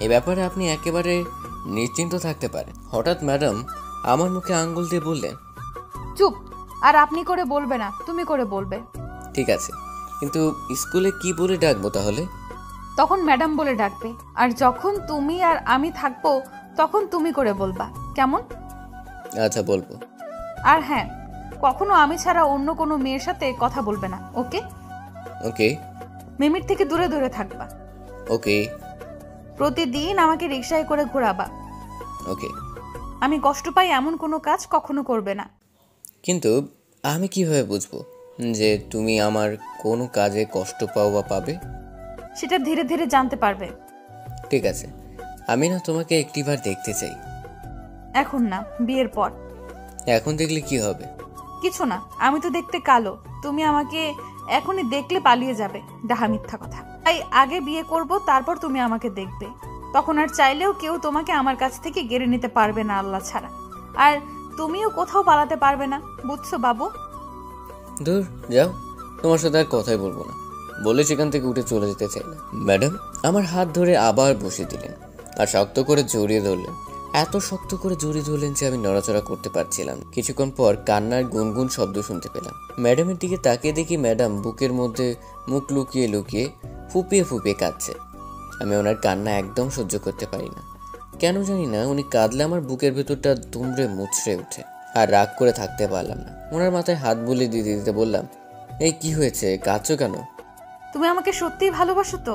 এ ব্যাপারে আপনি একেবারে নিশ্চিন্ত থাকতে পারেন। হঠাৎ ম্যাডাম আমার মুখে আঙ্গুল দিয়ে বললেন, চুপ! আর আপনি করে বলবে না, তুমি করে বলবে। ঠিক আছে, কিন্তু স্কুলে কি বলে ডাকবো তাহলে? তখন ম্যাডাম বলে ডাকবে, আর যখন তুমি আর আমি থাকবো তখন তুমি করে বলবা, কেমন? আচ্ছা, বলবো। আর হ্যাঁ, কখনো আমি ছাড়া অন্য কোনো মেয়ের সাথে কথা বলবে না, ওকে? ওকে। মিমির থেকে দূরে দূরে থাকবা। ওকে। প্রতিদিন আমাকে রিকশায় করে ঘোরাবা। ওকে। আমি কষ্ট পাই এমন কোনো কাজ কখনো করবে না। কিন্তু আমি কিভাবে বুঝবো যে তুমি আমার কোনো কাজে কষ্ট পাও বা পাবে? সেটা ধীরে ধীরে জানতে পারবে। ঠিক আছে, আমি না তোমাকে একটিবার দেখতে চাই। এখন না, বিয়ের পর। এখন দেখলে কি হবে? কিছু না, আমি তো দেখতে কালো। তুমি আমাকে এখনই দেখলে পালিয়ে যাবে। ডাহা মিথ্যা কথা। তাই আগে বিয়ে করব, তারপর তুমি আমাকে দেখবে। তখন আর চাইলেও কেউ তোমাকে আমার কাছ থেকে কেড়ে নিতে পারবে না, আল্লাহ ছাড়া। আর তুমিও কোথাও পালাতে পারবে না, বুঝছো বাবু? দূর যাও, তোমার সাথে আর কথাই বলবো না বলে সেখান থেকে উঠে চলে যেতে চাইলাম। ম্যাডাম আমার হাত ধরে আবার বসে দিলেন আর শক্ত করে জড়িয়ে ধরলেন। এত শক্ত করে জড়িয়ে ধরলেন যে আমি নড়াচড়া করতে পারছিলাম না। কিছুক্ষণ পর কান্নার গুনগুন শব্দ শুনতে পেলাম। ম্যাডামের দিকে তাকিয়ে দেখি ম্যাডাম বুকের মধ্যে মুখ লুকিয়ে লুকিয়ে ফুপিয়ে ফুপিয়ে কাঁদছে। আমি ওনার কান্না একদম সহ্য করতে পারি না। কেন জানি না, উনি কাঁদলে আমার বুকের ভেতরটা দুমড়ে মুচড়ে ওঠে। আর রাগ করে থাকতে পারলাম না। ওনার মাথায় হাত বুলিয়ে দিতে দিতে বললাম, এই কি হয়েছে, কাঁদছো কেন? তুমি আমাকে সত্যিই ভালোবাসো তো?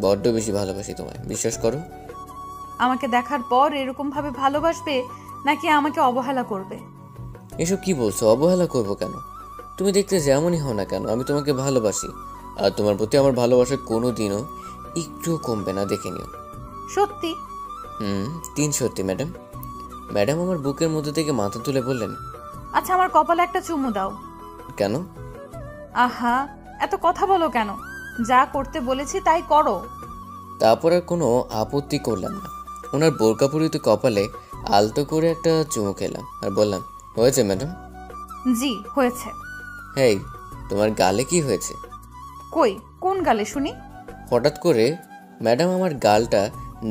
বড্ড বেশি ভালোবাসি তোমায়, বিশ্বাস করো। আমাকে দেখার পর এরকম ভাবে ভালোবাসবে নাকি আমাকে অবহেলা করবে? এসব কি বলছো? অবহেলা করবো কেন? তুমি দেখতে যেমনই হও না কেন, আমি তোমাকে ভালোবাসি। আর তোমার প্রতি আমার ভালোবাসা কোনো দিনও একটুও কমবে না, দেখে নিও। সত্যি? 3 সত্যি ম্যাডাম। ম্যাডাম আমার বুকের মধ্যে থেকে মাথা তুলে বললেন, আচ্ছা আমার কপালে একটা চুমু দাও। কেন? আহা, এত কথা বলো কেন? যা করতে বলেছি তাই করো। তারপর আর কোনো আপত্তি করলাম না। ওনার বোরকাপুরিত কপালে আলতো করে একটা চুমু খেলাম আর বললাম, হয়েছে ম্যাডাম? জি হয়েছে। হেই, তোমার গালে কি হয়েছে? কই, কোন গালে শুনি? হঠাৎ করে ম্যাডাম আমার গালটা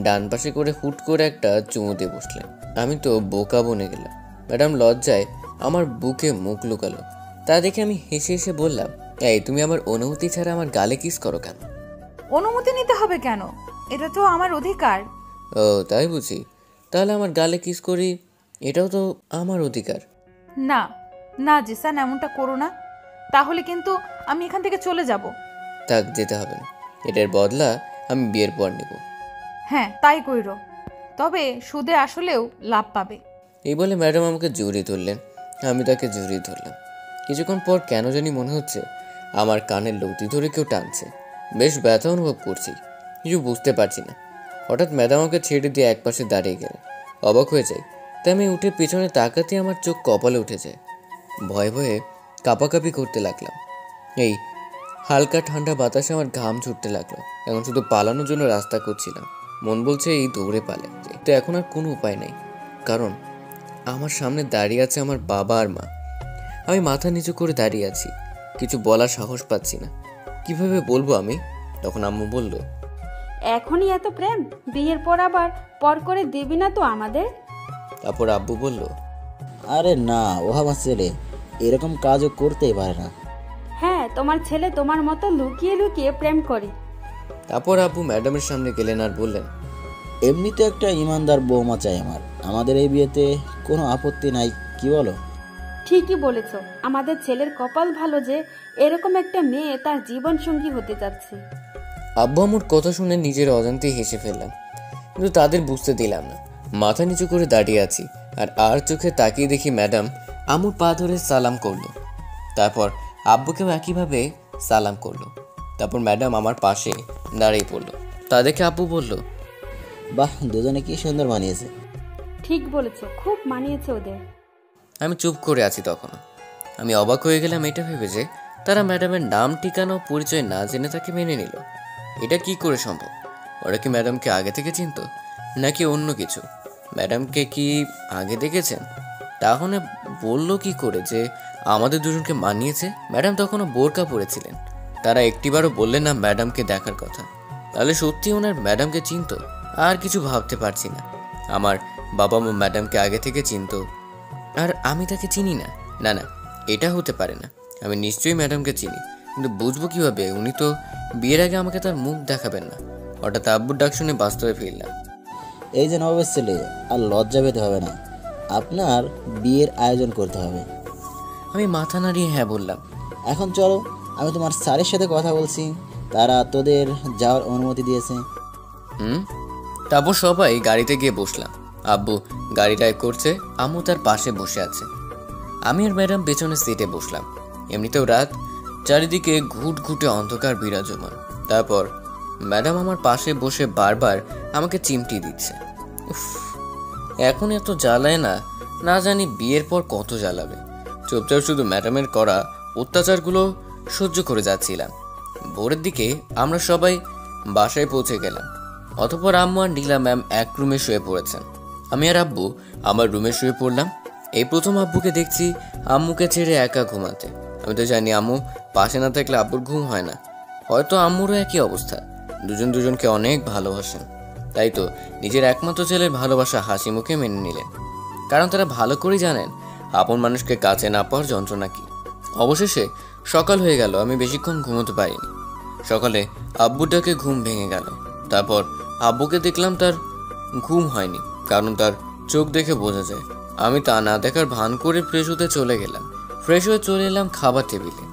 ডান পাশে করে হুট করে একটা চুমু দিয়ে বসলেন। আমি তো বোকা বনে গেলাম। ম্যাডাম লজ্জায় আমার বুকে মুখ লুকালো। তা দেখে আমি হেসে হেসে বললাম, এই তুমি আমার অনুমতি ছাড়া আমার গালে কিস করো কেন? অনুমতি নিতে হবে কেন? এটা তো আমার অধিকার। ও তাই বুঝি, তাহলে আমার গালে কিস করি, এটাও তো আমার অধিকার। না না জিসান, এমনটা করো না, তাহলে কিন্তু আমি এখান থেকে চলে যাব। থাক, যেতে হবে না। এটার বদলা আমি বিয়ের পর নেব। হ্যাঁ তাই কইরো, তবে সুদে আসলেও লাভ পাবে। এই বলে ম্যাডাম আমাকে জড়িয়ে ধরলেন। আমি তাকে জড়িয়ে ধরলাম। কিছুক্ষণ পর কেন জানি মনে হচ্ছে আমার কানের লতি ধরে কেউ টানছে। বেশ ব্যথা অনুভব করছি, কিছু বুঝতে পারছি না। হঠাৎ ম্যাডাম আমাকে ছেড়ে দিয়ে একপাশে দাঁড়িয়ে গেলেন। অবাক হয়ে যাই। তাই আমি উঠে পেছনে তাকাতে আমার চোখ কপালে উঠে যায়। ভয়ে ভয়ে কাঁপাকাঁপি করতে লাগলাম। এই হালকা ঠান্ডা বাতাসে আমার ঘাম ছুটতে লাগলো। এখন শুধু পালানোর জন্য রাস্তা করছিলাম। মন বলছে এই দৌড়ে পালে, তো এখন আর কোনো উপায় নেই, কারণ আমার সামনে দাঁড়িয়ে আছে আমার বাবা আর মা। আমি মাথা নিচু করে দাঁড়িয়ে আছি, কিছু বলার সাহস পাচ্ছি না। কিভাবে বলবো আমি? তখন আম্মু বলল, এখনই এত প্রেম, বিয়ের পর আবার পর করে দিবি না তো আমাদের? তারপর আব্বু বলল, আরে না, ও আমার ছেলে, এরকম কাজও করতেই পারে না। হ্যাঁ, তোমার ছেলে তোমার মতো লুকিয়ে লুকিয়ে প্রেম করে। তারপর আব্বু ম্যাডামের সামনে গেলেন আর বললেন, এমনিতে একটা ইমানদার বৌমা চাই আমার। আমাদের এই বিয়েতে কোনো আপত্তি নাই, কি বলো? ঠিকই বলেছ, আমাদের ছেলের কপাল ভালো যে এরকম একটা মেয়ে তার জীবন সঙ্গী হতে যাচ্ছে। আব্বু আম্মুর কথা শুনে নিজের অজান্তেই হেসে ফেললাম, কিন্তু তাদের বুঝতে দিলাম না। মাথা নিচু করে দাঁড়িয়ে আছি আর চোখে তাকিয়ে দেখি ম্যাডাম আম্মুর পা ধরে সালাম করলো। তারপর আব্বুকেও একইভাবে সালাম করলো। তারপর ম্যাডাম আমার পাশে দাঁড়িয়ে পড়লো। তা দেখে আব্বু বলল, বাহ, দুজনে কি সুন্দর বানিয়েছে। ঠিক বলেছ, খুব মানিয়েছে ওদের। আমি চুপ করে আছি তখনও। আমি অবাক হয়ে গেলাম এটা ভেবে যে তারা ম্যাডামের নাম, ঠিকানা ও পরিচয় না জেনে তাকে মেনে নিল। এটা কি করে সম্ভব? ওরা কি ম্যাডামকে আগে থেকে চিনতো নাকি অন্য কিছু? ম্যাডামকে কি আগে দেখেছেন? তাহলে বললো কি করে যে আমাদের দুজনকে মানিয়েছে? ম্যাডাম তখনও বোরকা পরেছিলেন। তারা একটিবারও বললেন না ম্যাডামকে দেখার কথা। তাহলে সত্যি ওনার ম্যাডামকে চিনতো? আর কিছু ভাবতে পারছি না। আমার বাবা মা ম্যাডামকে আগে থেকে চিনতো আর আমি তাকে চিনি না? না না, এটা হতে পারে না। আমি নিশ্চয়ই ম্যাডামকে চিনি, কিন্তু বুঝবো কিভাবে? উনি তো বিয়ের আগে আমাকে তার মুখ দেখাবেন না। হঠাৎ আব্বুর ডাক শুনে বাস্তবে ফিরলাম। এই যে নবাবের ছেলে, আর লজ্জা পেতে হবে না, আপনার বিয়ের আয়োজন করতে হবে। আমি মাথা নাড়িয়ে হ্যাঁ বললাম। এখন চলো, আমি তোমার স্যারের সাথে কথা বলছি, তারা তোদের যাওয়ার অনুমতি দিয়েছে। তারপর সবাই গাড়িতে গিয়ে বসলাম। আব্বু গাড়ি ড্রাইভ করছে, আম্মু তার পাশে বসে আছে। আমি আর ম্যাডাম পেছনের সিটে বসলাম। এমনিতেও রাত, চারিদিকে ঘুটঘুটে অন্ধকার বিরাজমান। তারপর ম্যাডাম আমার পাশে বসে বারবার আমাকে চিমটি দিচ্ছে। উফ, এখন এত জ্বালায় না, না জানি বিয়ের পর কত জ্বালাবে। চুপচাপ শুধু ম্যাডামের করা অত্যাচারগুলো সহ্য করে যাচ্ছিলাম। ভোরের দিকে আমরা সবাই বাসায় পৌঁছে গেলাম। অতঃপর আম্মু আর নীলা ম্যাম এক রুমে শুয়ে পড়েছেন। আমি আর আব্বু আমার রুমে শুয়ে পড়লাম। এই প্রথম আব্বুকে দেখছি আম্মুকে ছেড়ে একা ঘুমাতে। আমি তো জানি আম্মু পাশে না থাকলে আব্বুর ঘুম হয় না। হয়তো আম্মুরও একই অবস্থা, দুজন দুজনকে অনেক ভালোবাসেন। তাই তো নিজের একমাত্র ছেলের ভালোবাসা হাসি মুখে মেনে নিলেন, কারণ তারা ভালো করেই জানেন আপন মানুষকে কাছে না পাওয়ার যন্ত্রণা কি। অবশেষে সকাল হয়ে গেল, আমি বেশিক্ষণ ঘুমোতে পারিনি। সকালে আব্বুটাকে ঘুম ভেঙে গেল। তারপর আব্বুকে দেখলাম তার ঘুম হয়নি, কারণ তার চোখ দেখে বোঝা যায়। আমি তা না দেখার ভান করে ফ্রেশ হতে চলে গেলাম। ফ্রেশ হয়ে চলে এলাম খাবার টেবিলে।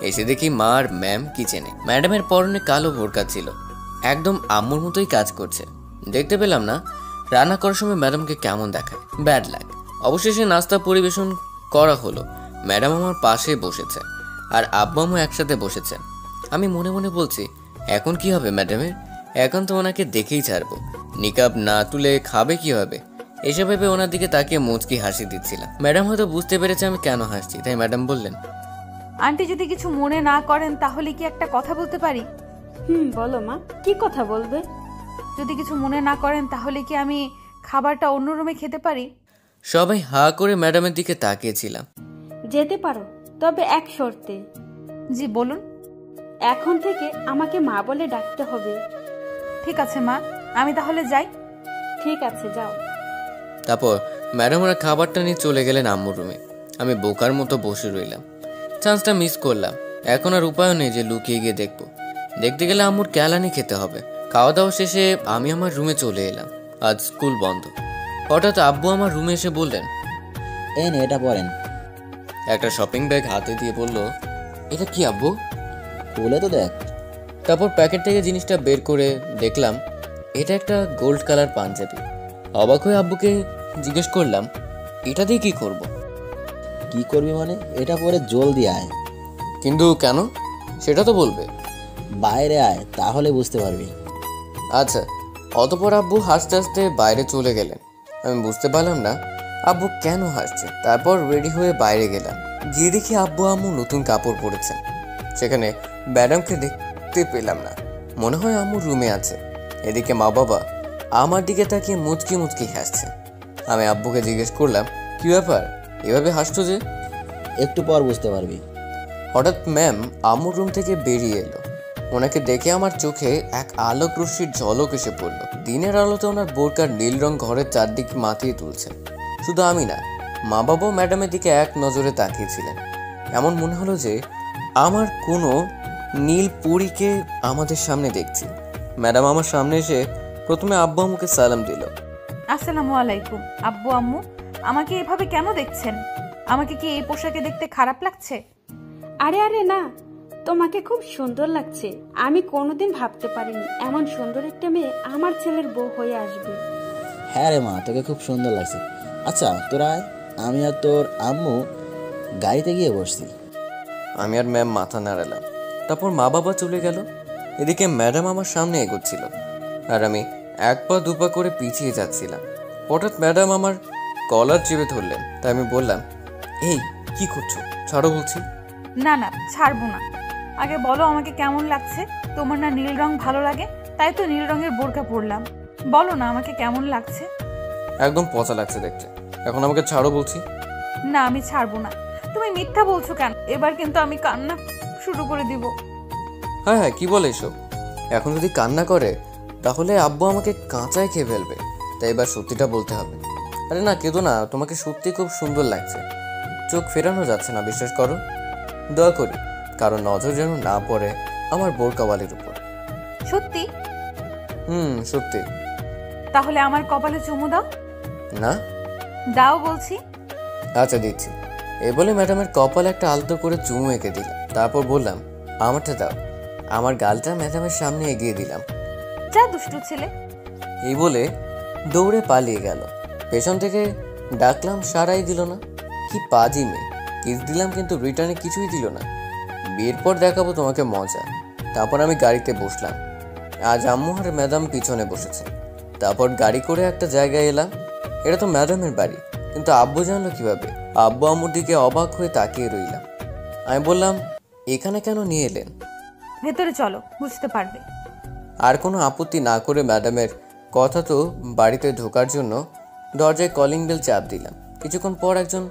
এসে দেখি মা আর ম্যাম কিচেনে। ম্যাডামের পরনে কালো বোরকা ছিল, একদম আম্মুর মতোই কাজ করছে। দেখতে পেলাম না রান্না করার সময় ম্যাডামকে কেমন দেখায়, ব্যাড লাগ। অবশেষে নাস্তা পরিবেশন করা হলো। ম্যাডাম আমার পাশে বসেছে আর আব্বু আম্মু একসাথে বসেছেন। আমি মনে মনে বলছি, এখন কি হবে ম্যাডামের? এখন তো ওনাকে দেখেই ছাড়বো, নিকাব না তুলে খাবে কিভাবে? এসব ভেবে ওনার দিকে তাকিয়ে মুচকি হাসি দিচ্ছিলাম। ম্যাডাম হয়তো বুঝতে পেরেছে আমি কেন হাসছি, তাই ম্যাডাম বললেন, আন্টি যদি কিছু মনে না করেন তাহলে কি একটা কথা বলতে পারি? বলো মা, কি কথা বলবে? যদি কিছু মনে না করেন তাহলে কি আমি খাবারটা অন্য রুমে খেতে পারি? সবাই হা করে ম্যাডামের দিকে তাকিয়েছিলাম। যেতে পারো, তবে এক শর্তে। জি বলুন। এখন থেকে আমাকে মা বলে ডাকতে হবে। ঠিক আছে মা, আমি তাহলে যাই। ঠিক আছে, যাও। তারপর ম্যাডাম ওরা খাবারটা নিয়ে চলে গেলেন আম্মুর রুমে। আমি বোকার মতো বসে রইলাম। চান্সটা মিস করলাম। এখন আর উপায় নেই যে লুকিয়ে গিয়ে দেখবো। দেখতে গেলে আম্মুর ক্যালানি খেতে হবে। খাওয়া দাওয়া শেষে আমি আমার রুমে চলে এলাম। আজ স্কুল বন্ধ। হঠাৎ আব্বু আমার রুমে এসে বললেন, এই নে এটা পরেন। একটা শপিং ব্যাগ হাতে দিয়ে বলল, এটা কি আব্বু? খুলে তো দেখ। তারপর প্যাকেট থেকে জিনিসটা বের করে দেখলাম এটা একটা গোল্ড কালার পাঞ্জাবি। অবাক হয়ে আব্বুকে জিজ্ঞেস করলাম, এটা দিয়ে কি করব? কি করবি মানে? এটা পরে জলদি আয়। কিন্তু কেন সেটা তো বলবে। বাইরে আয়, তাহলে বুঝতে পারবি। আচ্ছা। অতপর আব্বু হাসতে হাসতে বাইরে চলে গেলেন। আমি বুঝতে পারলাম না আব্বু কেন হাসছে। তারপর রেডি হয়ে বাইরে গেলাম। গিয়ে দেখি আব্বু আম্মু নতুন কাপড় পরেছেন। সেখানে ম্যাডামকে দেখতে পেলাম না। মনে হয় আম্মু রুমে আছে। এদিকে মা বাবা আমার দিকে তাকিয়ে মুচকি মুচকি হাসছে। আমি আব্বুকে জিজ্ঞেস করলাম, কি ব্যাপার এভাবে হাসছো যে? একটু পর বুঝতে পারবি। হঠাৎ ম্যাম আম্মুর রুম থেকে বেরিয়ে এলো। ওনাকে দেখে আমার চোখে এক আলোক রশ্মির ঝলক এসে পড়ল। দিনের আলোতে ওনার বোরকার নীল রং ঘরের চারদিকে মাতিয়ে তুলছে। শুধু আমি না, মা বাবাও ম্যাডামের দিকে এক নজরে তাকিয়েছিলেন। এমন মনে হলো যে আমার কোনো নীল পরীকে আমাদের সামনে দেখছি। ম্যাডাম আমার সামনে এসে প্রথমে আব্বু আম্মুকে সালাম দিল। আসসালামু আলাইকুম। আব্বু আম্মু, আমাকে এভাবে কেন দেখছেন? আমাকে কি এই পোশাকে দেখতে খারাপ লাগছে? আরে আরে না, তোমাকে খুব সুন্দর লাগছে। আমি কোনোদিন ভাবতে পারিনি এমন সুন্দর একটা মেয়ে আমার ছেলের বউ হয়ে আসবে। হ্যাঁ রে মা, তোকে খুব সুন্দর লাগছে। আচ্ছা তোরা আয়, আমি আর তোর আম্মু গাড়িতে গিয়ে বসছি। আমি আর ম্যাম মাথা নাড়ালাম। তারপর মা বাবা চলে গেল। এদিকে ম্যাডাম আমার সামনে এগোচ্ছিল আর আমি এক পা দুপা করে পিছিয়ে যাচ্ছিলাম। হঠাৎ ম্যাডাম আমার কলার চেপে ধরলেন। তাই আমি বললাম, এই কি করছো, ছাড়ো বলছি। না না, ছাড়বো না। আগে বলো আমাকে কেমন লাগছে? তোমার না নীল রং ভালো লাগে, তাই তো নীল রঙের বোরকা পরলাম। বলো না আমাকে কেমন লাগছে? একদম পচা লাগছে দেখতে। এখন আমাকে ছাড়ো বলছি। না, আমি ছাড়বো না। তুমি মিথ্যা বলছো কেন? এবার কিন্তু আমি কান্না শুরু করে দিব। হ্যাঁ হ্যাঁ, কি বলে এসব? এখন যদি কান্না করে তাহলে আব্বু আমাকে কাঁচায় খেয়ে ফেলবে। তাই এবার সত্যিটা বলতে হবে। আরে না, কেঁদো না, তোমাকে সত্যি খুব সুন্দর লাগছে। চোখ ফেরানো যাচ্ছে না, বিশ্বাস করো। দোয়া করি কারণ নজর যেন না পড়ে আমার বোরকাওয়ালির উপর। সত্যি? সত্যি। তাহলে আমার কপালে চুমু দাও। না, দাও বলছি। আচ্ছা দিচ্ছি। এই বলে ম্যাডামের কপালে একটা আলতো করে চুমু এঁকে দিলাম। তারপর বললাম, আমারটা দাও। আমার গালটা ম্যাডামের সামনে এগিয়ে দিলাম। যা দুষ্টু ছেলে। এই বলে দৌড়ে পালিয়ে গেল। পেছন থেকে ডাকলাম, সারাই দিল না। কি পাজি মেয়ে। কিস দিলাম কিন্তু রিটার্নে কিছুই দিল না। বিয়ের পর দেখাবো তোমাকে মজা। তারপর আমি গাড়িতে বসলাম। আজ আম্মু আর ম্যাডাম পিছনে বসেছে। তারপর গাড়ি করে একটা জায়গায় এলাম। এটা তো ম্যাডামের বাড়ি, কিন্তু আব্বু জানলো কিভাবে? আব্বু আম্মুর দিকে অবাক হয়ে তাকিয়ে রইলাম। আমি বললাম, এখানে কেন নিয়ে এলেন? ভেতরে চলো, বুঝতে পারবে। আর কোনো আপত্তি না করে ম্যাডামের কথা তো বাড়িতে ঢোকার জন্য দরজায় কলিং বেল চাপ দিলাম। কিছুক্ষণ পর একজন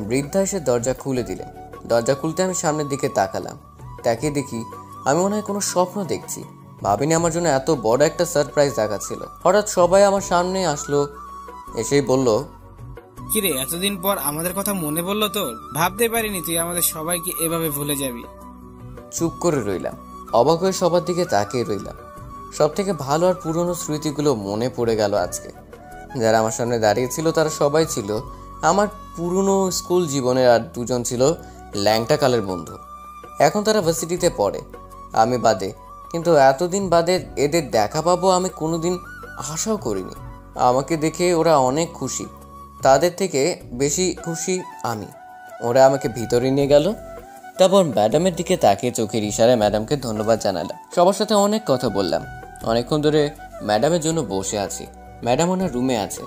বৃদ্ধা এসে দরজা খুলে দিলেন। দরজা খুলতে আমি সামনের দিকে তাকালাম। তাকিয়ে দেখি আমি মনে হয় কোনো স্বপ্ন দেখছি। ভাবিনি আমার জন্য এত বড় একটা সারপ্রাইজ রাখা ছিল। হঠাৎ সবাই আমার সামনে আসলো, এসেই বলল, কিরে এতদিন পর আমাদের কথা মনে পড়লো তোর? ভাবতে পারিনি তুই আমাদের সবাইকে এভাবে ভুলে যাবি। চুপ করে রইলাম, অবাক হয়ে সবার দিকে তাকিয়ে রইলাম। সব থেকে ভালো আর পুরনো স্মৃতিগুলো মনে পড়ে গেল আজকে। যারা আমার সামনে দাঁড়িয়ে ছিল তারা সবাই ছিল আমার পুরনো স্কুল জীবনের, আর দুজন ছিল ল্যাংটা কালের বন্ধু। এখন তারা ভার্সিটিতে পড়ে, আমি বাদে। কিন্তু এতদিন বাদে এদের দেখা পাবো আমি কোনোদিন আশাও করিনি। আমাকে দেখে ওরা অনেক খুশি, তাদের থেকে বেশি খুশি আমি। ওরা আমাকে ভিতরে নিয়ে গেল, তারপর ম্যাডামের দিকে তাকিয়ে চোখের ইশারায় ম্যাডামকে ধন্যবাদ জানালাম। সবার সাথে অনেক কথা বললাম। অনেকক্ষণ ধরে ম্যাডামের জন্য বসে আছি। ম্যাডাম ওনার রুমে আছে।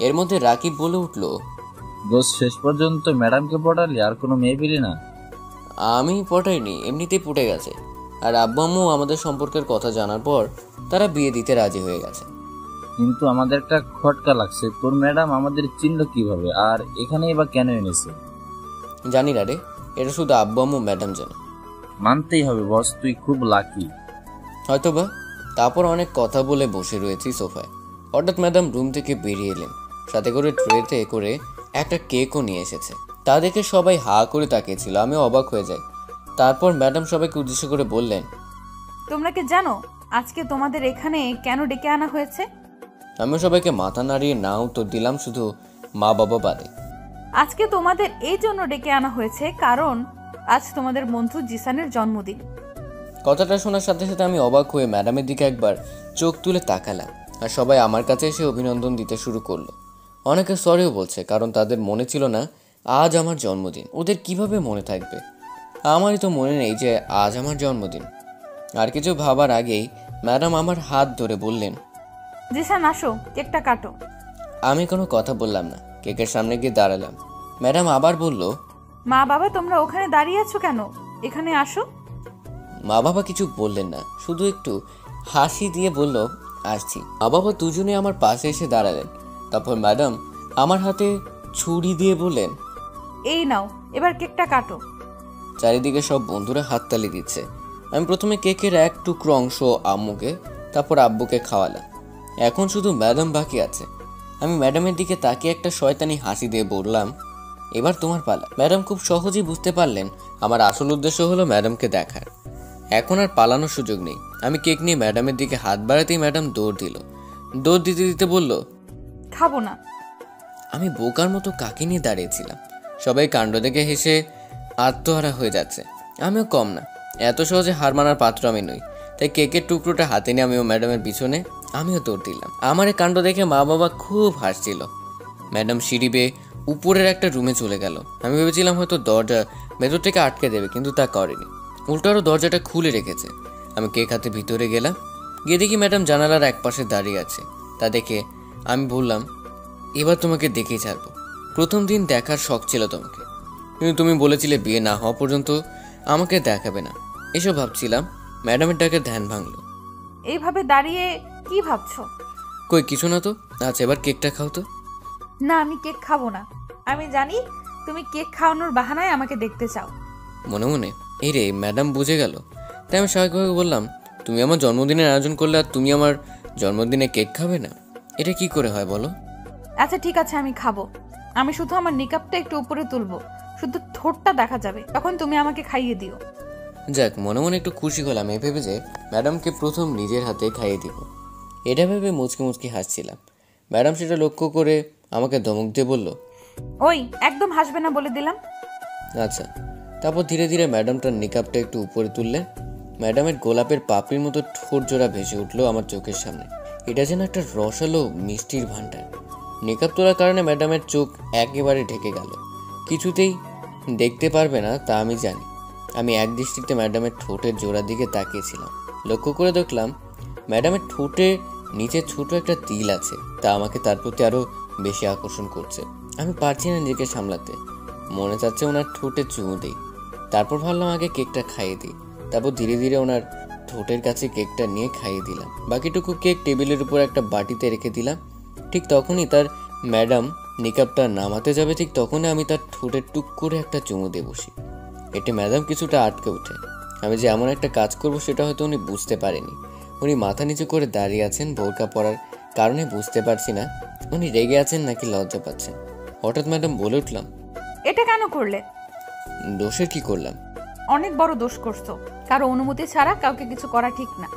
এর মধ্যে রাকিব বলে উঠলো, দোস্ত শেষ পর্যন্ত ম্যাডামকে পটালি, আর কোনো মেয়ে পেলি না? আমি পটাইনি, এমনিতেই পটে গেছে। আর আব্বু আম্মু আমাদের সম্পর্কের কথা জানার পর তারা বিয়ে দিতে রাজি হয়ে গেছে। কিন্তু আমাদের একটা খটকা লাগছে, তোর ম্যাডাম আমাদের চিনল কিভাবে, আর এখানেই বা কেন এনেছে? জানি না রে, এটা শুধু আব্বু আম্মু ম্যাডাম জানে। মানতেই হবে বস, তুই খুব লাকি। হয়তোবা। তারপর অনেক কথা বলে বসে রয়েছি সোফায়। হঠাৎ ম্যাডাম রুম থেকে বেরিয়ে এলেন, সাথে করে ট্রেতে করে একটা কেকও নিয়ে এসেছে। তা দেখে সবাই হা করে তাকিয়েছিল, আমি অবাক হয়ে যাই। তারপর ম্যাডাম সবাইকে উদ্দেশ্য করে বললেন, তোমরা কি জানো আজকে তোমাদের এখানে কেন ডেকে আনা হয়েছে? আমি সবাইকে মাথা নাড়িয়ে না উত্তর দিলাম, শুধু মা বাবা বাদে। আজকে তোমাদের এই জন্য ডেকে আনা হয়েছে কারণ আজ তোমাদের বন্ধু জিসানের জন্মদিন। কথাটা শোনার সাথে সাথে আমি অবাক হয়ে ম্যাডামের দিকে একবার চোখ তুলে তাকালাম, আর সবাই আমার কাছে এসে অভিনন্দন দিতে শুরু করলো। অনেকে সরিও বলছে, কারণ তাদের মনে ছিল না আজ আমার জন্মদিন। ওদের কিভাবে মনে থাকবে? আমারই তো মনে নেই যে আজ আমার জন্মদিন। আর কিছু ভাবার আগেই ম্যাডাম আমার হাত ধরে বললেন, জিসান আসো, কেকটা কাটো। আমি কোনো কথা বললাম না, কেকের সামনে গিয়ে দাঁড়ালাম। ম্যাডাম আবার বলল, মা বাবা তোমরা ওখানে দাঁড়িয়ে আছো কেন? এখানে আসো। মা বাবা কিছু বললেন না, শুধু একটু হাসি দিয়ে বলল, আসছি। মা বাবা দুজনে আমার পাশে এসে দাঁড়ালেন। তারপর ম্যাডাম আমার হাতে ছুরি দিয়ে বললেন, এই নাও, এবার কেকটা কাটো। চারিদিকে সব বন্ধুরা হাততালি দিচ্ছে। আমি প্রথমে কেকের এক টুকরো অংশ আম্মুকে, তারপর আব্বুকে খাওয়ালাম। এখন শুধু ম্যাডাম বাকি আছে। আমি ম্যাডামের দিকে তাকিয়ে একটা শয়তানি হাসি দিয়ে বললাম, এবার তোমার পালা। ম্যাডাম খুব সহজেই বুঝতে পারলেন আমার আসল উদ্দেশ্য হলো ম্যাডামকে দেখার। এখন আর পালানোর সুযোগ নেই। আমি কেক নিয়ে ম্যাডামের দিকে হাত বাড়াতেই ম্যাডাম দৌড় দিল। দৌড় দিতে দিতে বলল, খাবো না। আমি বোকার মতো কাকে নিয়ে দাঁড়িয়েছিলাম। সবাই কাণ্ড দেখে হেসে আত্মহারা হয়ে যাচ্ছে। আমিও কম না, এত সহজে হার মানার পাত্র আমি নই। তাই কেকের টুকরোটা হাতে নিয়ে আমিও ম্যাডামের পিছনে আমিও দৌড় দিলাম। আমার এই কাণ্ড দেখে মা বাবা খুব হাসছিল। ম্যাডাম সিঁড়ি বেয়ে উপরের একটা রুমে চলে গেল। আমি ভেবেছিলাম হয়তো দরজা ভেতর থেকে আটকে দেবে, কিন্তু তা করেনি। উল্টো আরও দরজাটা খুলে রেখেছে। আমি কেক হাতে ভিতরে গেলাম, গিয়ে দেখি ম্যাডাম জানালার এক পাশে দাঁড়িয়ে আছে। তা দেখে আমি বললাম, এবার তোমাকে দেখেই ছাড়বো। প্রথম দিন দেখার শখ ছিল তোমাকে, কিন্তু তুমি বলেছিলে বিয়ে না হওয়া পর্যন্ত আমাকে দেখাবে না। এসব ভাবছিলাম, ম্যাডামের ডাকে ধ্যান ভাঙলো। এইভাবে দাঁড়িয়ে কি ভাবছো? কই কিছু না তো। আচ্ছা এবার কেকটা খাও তো। না, আমি কেক খাবো না। আমি জানি তুমি কেক খাওয়ানোর বাহানায় আমাকে দেখতে চাও। মনে মনে এই রে, ম্যাডাম বুঝে গেল। তাই আমি স্বাভাবিকভাবে বললাম, তুমি আমার জন্মদিনের আয়োজন করলে আর তুমি আমার জন্মদিনে কেক খাবে না? এটা কি করে হয় বলো? আচ্ছা ঠিক আছে, আমি খাবো। আমি শুধু আমার নিকাবটা একটু উপরে তুলবো, শুধু ঠোঁটটা দেখা যাবে, তখন তুমি আমাকে খাইয়ে দিও। যাক, মনে মনে একটু খুশি হলাম এই ভেবে যে ম্যাডামকে প্রথম নিজের হাতে খাইয়ে দিব। এটা ভেবে মুচকি মুচকি হাসছিলাম। ম্যাডাম সেটা লক্ষ্য করে আমাকে ধমক দিয়ে বলল, ওই একদম হাসবে না বলে দিলাম। আচ্ছা। তারপর ধীরে ধীরে ম্যাডামটার নিকাবটা একটু উপরে তুললেন। ম্যাডামের গোলাপের পাপড়ির মতো ঠোঁট জোড়া ভেসে উঠলো আমার চোখের সামনে। এটা যেন একটা রসালো মিষ্টির ভান্ডার। নিকাব তোলার কারণে ম্যাডামের চোখ একেবারে ঢেকে গেল। কিছুতেই দেখতে পারবে না তা আমি জানি। আমি এক দৃষ্টিতে ম্যাডামের ঠোঁটের জোড়ার দিকে তাকিয়েছিলাম। লক্ষ্য করে দেখলাম ম্যাডামের ঠোঁটে নিচে ছোট একটা তিল আছে। তা আমাকে তার প্রতি আরও বেশি আকর্ষণ করছে। আমি পারছি না নিজেকে সামলাতে। মনে চাচ্ছে ওনার ঠোঁটে চুমু দিই। তারপর ভাবলাম আগে কেকটা খাইয়ে দিই। তারপর ধীরে ধীরে ওনার ঠোঁটের কাছে কেকটা নিয়ে খাইয়ে দিলাম। বাকিটুকু কেক টেবিলের উপর একটা বাটিতে রেখে দিলাম। ঠিক তখনই তার ম্যাডাম নিকাবটা নামাতে যাবে, ঠিক তখনই আমি তার ঠোঁটে টুক করে একটা চুমু দিয়ে বসি। এতে ম্যাডাম কিছুটা আটকে ওঠে। আমি যে এমন একটা কাজ করব সেটা হয়তো উনি বুঝতে পারেনি। উনি মাথা নিচু করে দাঁড়িয়ে আছেন। বোরকা পরার কারণে বুঝতে পারছি না উনি রেগে আছেন নাকি লজ্জা পাচ্ছেন। হঠাৎ ম্যাডাম বলে উঠলাম, এটা কেন করলে? দোষের কি করলাম? অনেক বড় দোষ করছো। কারো অনুমতি ছাড়া কাউকে কিছু করা ঠিক না।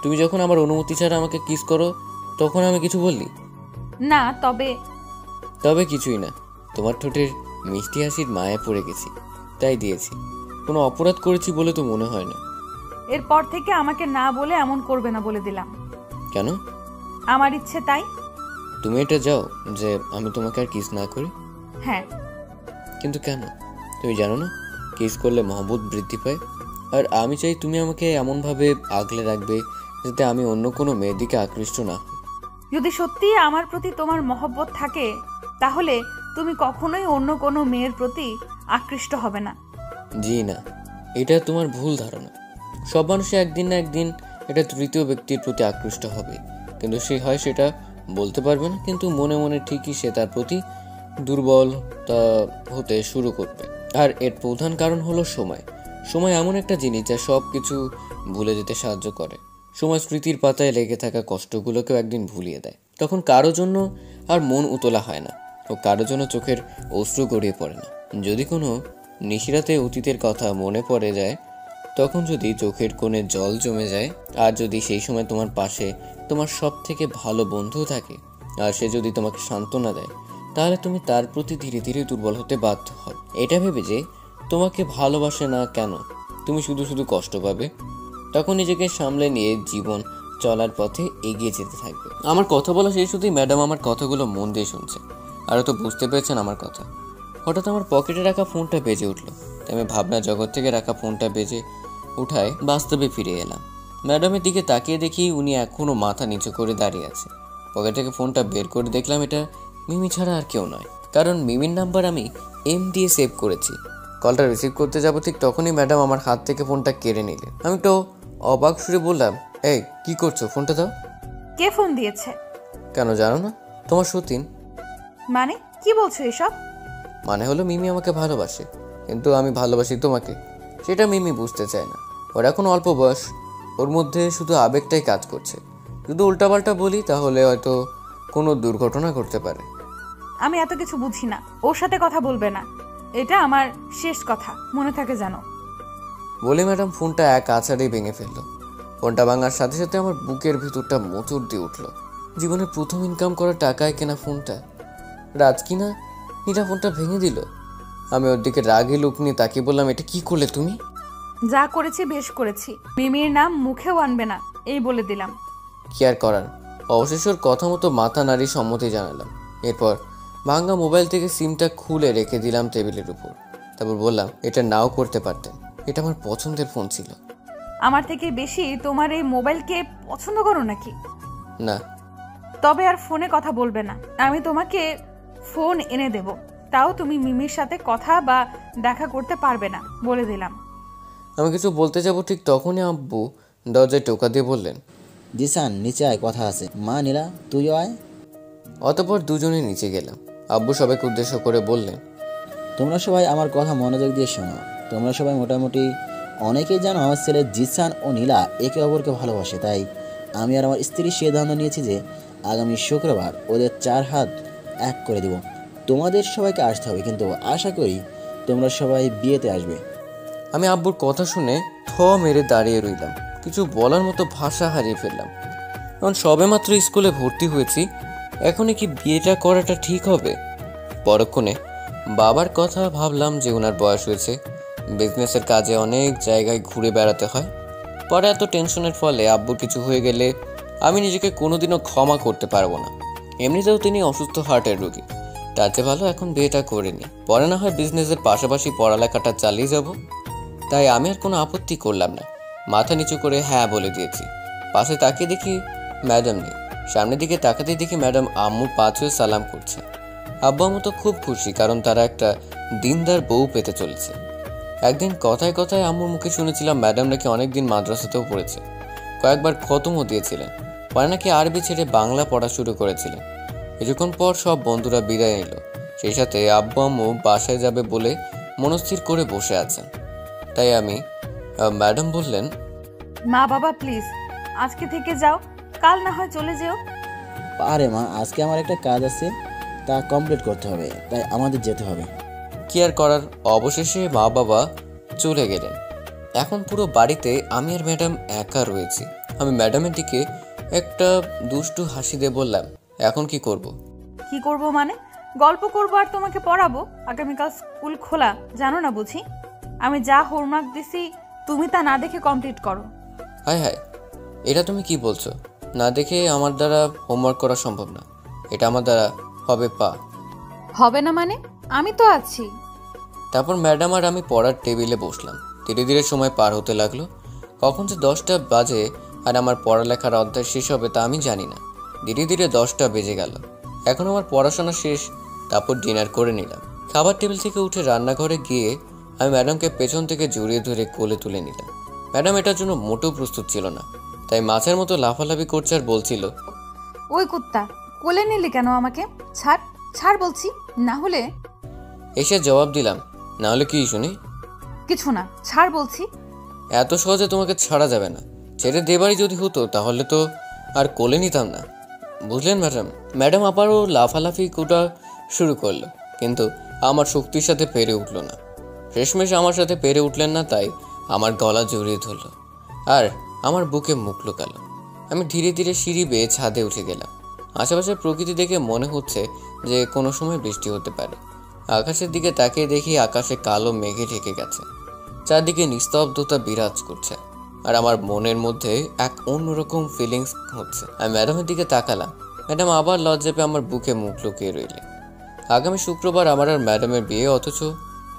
তুমি যখন আমার অনুমতি ছাড়া আমাকে কিস করো তখন আমি কিছু বললি? না, তবে তবে কিছুই না। তোমার ঠোঁটের মিষ্টি হাসির মায়া পড়ে গেছি, তাই দিয়েছি। কোনো অপরাধ করেছি বলে তো মনে হয় না। এরপর থেকে আমাকে না বলে এমন করবে না বলে দিলাম। কেন? আমার ইচ্ছে তাই। তুমি এটা যাও যে আমি তোমাকে আর কিস না করি? হ্যাঁ। কিন্তু কেন? তুমি জানো না কিস করলে মহব্বত বৃদ্ধি পায়? আর আমি চাই তুমি আমাকে এমনভাবে আগলে রাখবে যাতে আমি অন্য কোনো মেয়ের দিকে আকৃষ্ট না হই। যদি সত্যি আমার প্রতি তোমার মহব্বত থাকে তাহলে তুমি কখনোই অন্য কোনো মেয়ের প্রতি আকৃষ্ট হবে না। জি না, এটা তোমার ভুল ধারণা। সব মানুষই একদিন না একদিন এটা তৃতীয় ব্যক্তির প্রতি আকৃষ্ট হবে, কিন্তু সে হয় সেটা বলতে পারবে না। কিন্তু মনে মনে ঠিকই সে তার প্রতি দুর্বলতা হতে শুরু করবে। আর এর প্রধান কারণ হলো সময়। সময় এমন একটা জিনিস যা সব কিছু ভুলে যেতে সাহায্য করে। সময় স্মৃতির পাতায় লেগে থাকা কষ্টগুলোকেও একদিন ভুলিয়ে দেয়। তখন কারো জন্য আর মন উতলা হয় না ও কারো জন্য চোখের অশ্রু গড়িয়ে পড়ে না। যদি কোনো নিশিরাতে অতীতের কথা মনে পড়ে যায়, তখন যদি চোখের কোণে জল জমে যায়, আর যদি সেই সময় তোমার পাশে তোমার সব থেকে ভালো বন্ধু থাকে আর সে যদি তোমাকে সান্ত্বনা দেয়, তাহলে তুমি তার প্রতি ধীরে ধীরে দুর্বল হতে বাধ্য হও। এটা ভেবে যে তোমাকে ভালোবাসে না কেন, তুমি শুধু শুধু কষ্ট পাবে। তখন নিজেকে সামলে নিয়ে জীবন চলার পথে এগিয়ে যেতে থাকবে। আমার কথা বলা শেষ হতেই ম্যাডাম আমার কথাগুলো মন দিয়ে শুনছে, আর তো বুঝতে পেরেছেন আমার কথা। হঠাৎ আমার পকেটে রাখা ফোনটা বেজে উঠলো। তাই আমি ভাবনা জগৎ থেকে রাখা ফোনটা বেজে উঠায় বাস্তবে ফিরে এলাম। ম্যাডামের দিকে তাকিয়ে দেখি উনি এখনও মাথা নিচু করে দাঁড়িয়ে আছে। পকেট থেকে ফোনটা বের করে দেখলাম এটা মিমি ছাড়া আর কেউ নয়, কারণ মিমির নাম্বার আমি এম দিয়ে সেভ করেছি। কলটা রিসিভ করতে যাব ঠিক তখনই ম্যাডাম আমার হাত থেকে ফোনটা কেড়ে নিলেন। আমি তো অবাক সুরে বললাম, এই কি করছো, ফোনটা দাও। কে ফোন দিয়েছে? কেন জানো না? তোমার সতীন। মানে কি বলছো এসব? মানে হলো মিমি আমাকে ভালোবাসে, কিন্তু আমি ভালোবাসি তোমাকে, সেটা মিমি বুঝতে চায় না। ওর এখন অল্প বয়স, ওর মধ্যে শুধু আবেগটাই কাজ করছে। যদি উল্টাপাল্টা বলি তাহলে হয়তো কোনো দুর্ঘটনা ঘটতে পারে। আমি এত কিছু বুঝি না, ওর সাথে কথা বলবে না, এটা আমার শেষ কথা, মনে থাকে জানো। বলে ম্যাডাম ফোনটা এক আছাড়েই ভেঙে ফেললো। ফোনটা ভাঙার সাথে সাথে আমার বুকের ভিতরটা মোচড় দিয়ে উঠলো। জীবনে প্রথম ইনকাম করা টাকায় কেনা ফোনটা, রাজ কিনা নীরা ফোনটা ভেঙে দিল। আমি ওর দিকে রাগে লুক নিয়ে তাকিয়ে বললাম, এটা কি করলে তুমি? যা করেছি বেশ করেছি, মিমির নাম মুখেও আনবে না, এই বলে দিলাম। কি আর করার, অবশেষে ওর কথা মতো মাথা নাড়ি সম্মতি জানালাম। এরপর ভাঙ্গা মোবাইল থেকে সিমটা খুলে রেখে দিলাম টেবিলের উপর। তারপর বললাম, এটা নাও করতে পারতেন, এটা আমার পছন্দের ফোন ছিল। আমার থেকে বেশি তোমার এই মোবাইলকে পছন্দ করো নাকি? না। তবে আর ফোনে কথা বলবে না, আমি তোমাকে ফোন এনে দেব, তাও তুমি মিমির সাথে কথা বা দেখা করতে পারবে না, বলে দিলাম। আমি কিছু বলতে যাব ঠিক তখনই আব্বু দরজায় টোকা দিয়ে বললেন, জিসান নিচে আয়, কথা আছে। মা নীলা তুইও আয়। অতঃপর দুজনে নিচে গেলাম। আব্বু সবাইকে উদ্দেশ্য করে বললেন, তোমরা সবাই আমার কথা মনোযোগ দিয়ে শোনো। তোমরা সবাই মোটামুটি অনেকেই জানো আমার ছেলে জিসান ও নীলা একে অপরকে ভালোবাসে। তাই আমি আর আমার স্ত্রী সিদ্ধান্ত নিয়েছি যে আগামী শুক্রবার ওদের 4 হাত এক করে দিব। তোমাদের সবাইকে আসতে হবে, কিন্তু আশা করি তোমরা সবাই বিয়েতে আসবে। আমি আব্বুর কথা শুনে থ মেরে দাঁড়িয়ে রইলাম। কিছু বলার মতো ভাষা হারিয়ে ফেললাম। কারণ সবেমাত্র স্কুলে ভর্তি হয়েছি, এখনই কি বিয়েটা করাটা ঠিক হবে? পরক্ষণে বাবার কথা ভাবলাম যে ওনার বয়স হয়েছে, বিজনেসের কাজে অনেক জায়গায় ঘুরে বেড়াতে হয়। পরে এত টেনশনের ফলে আব্বুর কিছু হয়ে গেলে আমি নিজেকে কোনোদিনও ক্ষমা করতে পারবো না। এমনিতেও তিনি অসুস্থ হার্টের রোগী, তার চেয়ে ভালো এখন বিয়েটা করে নিই, পরে না হয় বিজনেসের পাশাপাশি পড়ালেখাটা চালিয়ে যাব। তাই আমি আর কোনো আপত্তি করলাম না, মাথা নিচু করে হ্যাঁ বলে দিয়েছি। পাশে তাকিয়ে দেখি ম্যাডাম নেই। সামনের দিকে তাকাতেই দেখি ম্যাডাম আম্মুর পা ছুঁয়ে সালাম করছে। আব্বু আম্মু তো খুব খুশি, কারণ তারা একটা দিনদার বউ পেতে চলেছে। একদিন কথায় কথায় আম্মুর মুখে শুনেছিলাম ম্যাডাম নাকি অনেকদিন মাদ্রাসাতেও পড়েছে, কয়েকবার খতমও দিয়েছিলেন, পরে নাকি আরবি ছেড়ে বাংলা পড়া শুরু করেছিলেন। কিছুক্ষণ পর সব বন্ধুরা বিদায় নিল, সেই সাথে আব্বু আম্মু বাসায় যাবে বলে মনস্থির করে বসে আছেন। তাই ম্যাডাম বললেন, মা বাবা প্লিজ আজকে থেকে যাও, কাল না হয় চলে যেও। আরে মা, আজকে আমার একটা কাজ আছে, তা কমপ্লিট করতে হবে, তাই আমাদের যেতে হবে। কি আর করার, অবশেষে মা বাবা চলে গেলেন। এখন পুরো বাড়িতে আমি আর ম্যাডাম একা রয়েছি। আমি ম্যাডামের দিকে একটা দুষ্টু হাসি দিয়ে বললাম, এখন কি করব? কি করব মানে? গল্প করবো আর তোমাকে পড়াবো। আগামীকাল স্কুল খোলা, জানো না বুঝি? আমি যা হোমওয়ার্ক দিছি তুমি তা না দেখে কমপ্লিট করো। হায় হায়, এটা তুমি কি বলছো? না দেখে আমার দ্বারা হোমওয়ার্ক করা সম্ভব না। এটা আমার দ্বারা হবে পা। হবে না মানে? আমি তো আছি। তারপর ম্যাডাম আর আমি পড়ার টেবিলে বসলাম। ধীরে ধীরে সময় পার হতে লাগলো। কখন যে 10টা বাজে আর আমার পড়ালেখার অধ্যায় শেষ হবে তা আমি জানি না। ধীরে ধীরে 10টা বেজে গেল। এখন আমার পড়াশোনা শেষ। তারপর ডিনার করে নিলাম। খাবার টেবিল থেকে উঠে রান্নাঘরে গিয়ে আমি ম্যাডামকে পেছন থেকে জড়িয়ে ধরে কোলে তুলে নিলাম। ম্যাডাম এটার জন্য মোটেও প্রস্তুত ছিল না, তাই মাছের মতো লাফালাফি করছে আর বলছিল, ওই কুত্তা, কোলে নিলি কেন আমাকে? ছাড় ছাড় বলছি, না হলে। এসে জবাব দিলাম, না হলে কি শুনি? কিছু না, ছাড় বলছি। এত সহজে তোমাকে ছাড়া যাবে না। ছেড়ে দেবারই যদি হতো তাহলে তো আর কোলে নিতাম না, বুঝলেন ম্যাডাম? ম্যাডাম আবারও লাফালাফি কোটা শুরু করলো, কিন্তু আমার শক্তির সাথে পেরে উঠলো না। শেষমেশ আমার সাথে পেরে উঠলেন না, তাই আমার গলা জড়িয়ে ধরলো আর আমার বুকে মুখ লুকালো। আমি ধীরে ধীরে সিঁড়ি বেয়ে ছাদে উঠে গেলাম। আশেপাশের প্রকৃতি দেখে মনে হচ্ছে যে কোনো সময় বৃষ্টি হতে পারে। আকাশের দিকে তাকিয়ে দেখি আকাশে কালো মেঘে ঢেকে গেছে। চারদিকে নিস্তব্ধতা বিরাজ করছে আর আমার মনের মধ্যে এক অন্যরকম ফিলিংস হচ্ছে। আমি ম্যাডামের দিকে তাকালাম। ম্যাডাম আবার লজ্জা পেয়ে আমার বুকে মুখ লুকিয়ে রইলেন। আগামী শুক্রবার আমার আর ম্যাডামের বিয়ে, অথচ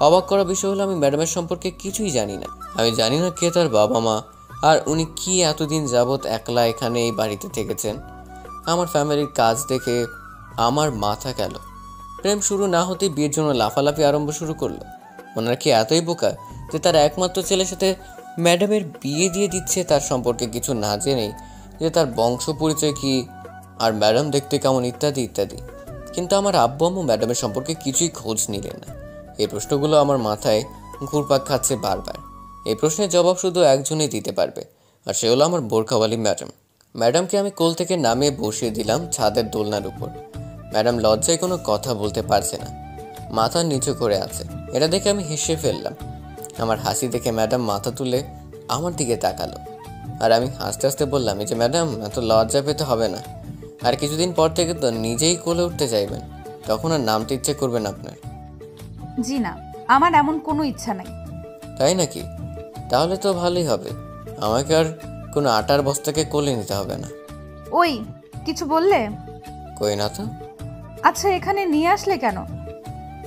অবাক করা বিষয় হলো আমি ম্যাডামের সম্পর্কে কিছুই জানি না। আমি জানি না কে তার বাবা মা, আর উনি কি এতদিন যাবৎ একলা এখানে এই বাড়িতে থেকেছেন। আমার ফ্যামিলির কাজ দেখে আমার মাথা গেল। প্রেম শুরু না হতেই বিয়ের জন্য লাফালাফি আরম্ভ শুরু করলো। ওনারা কি এতই বোকা যে তার একমাত্র ছেলের সাথে ম্যাডামের বিয়ে দিয়ে দিচ্ছে, তার সম্পর্কে কিছু না জেনেই, যে তার বংশ পরিচয় কি আর ম্যাডাম দেখতে কেমন ইত্যাদি ইত্যাদি। কিন্তু আমার আব্বু আম্মু ম্যাডামের সম্পর্কে কিছুই খোঁজ নিলেন না। এই প্রশ্নগুলো আমার মাথায় ঘুরপাক খাচ্ছে বারবার। এই প্রশ্নের জবাব শুধু একজনই দিতে পারবে, আর সে হলো আমার বোরখাওয়ালি ম্যাডাম। ম্যাডামকে আমি কোল থেকে নামিয়ে বসিয়ে দিলাম ছাদের দোলনার উপর। ম্যাডাম লজ্জায় কোনো কথা বলতে পারছে না, মাথা নিচু করে আছে। এটা দেখে আমি হেসে ফেললাম। আমার হাসি দেখে ম্যাডাম মাথা তুলে আমার দিকে তাকালো, আর আমি হাসতে হাসতে বললাম, এই যে ম্যাডাম, এত লজ্জা পেতে হবে না। আর কিছুদিন পর থেকে তো নিজেই কোলে উঠতে চাইবেন, তখন আর নামতে ইচ্ছে করবেন আপনার। জি না, আমার এমন কোনো ইচ্ছা নাই। তাই নাকি? তাহলে তো ভালোই হবে। আমাকে আর কোনো আটার বস্তাকে কোলে নিতে হবে না। ওই, কিছু বললে? কই না তো। আচ্ছা, এখানে নিয়ে আসলে কেন?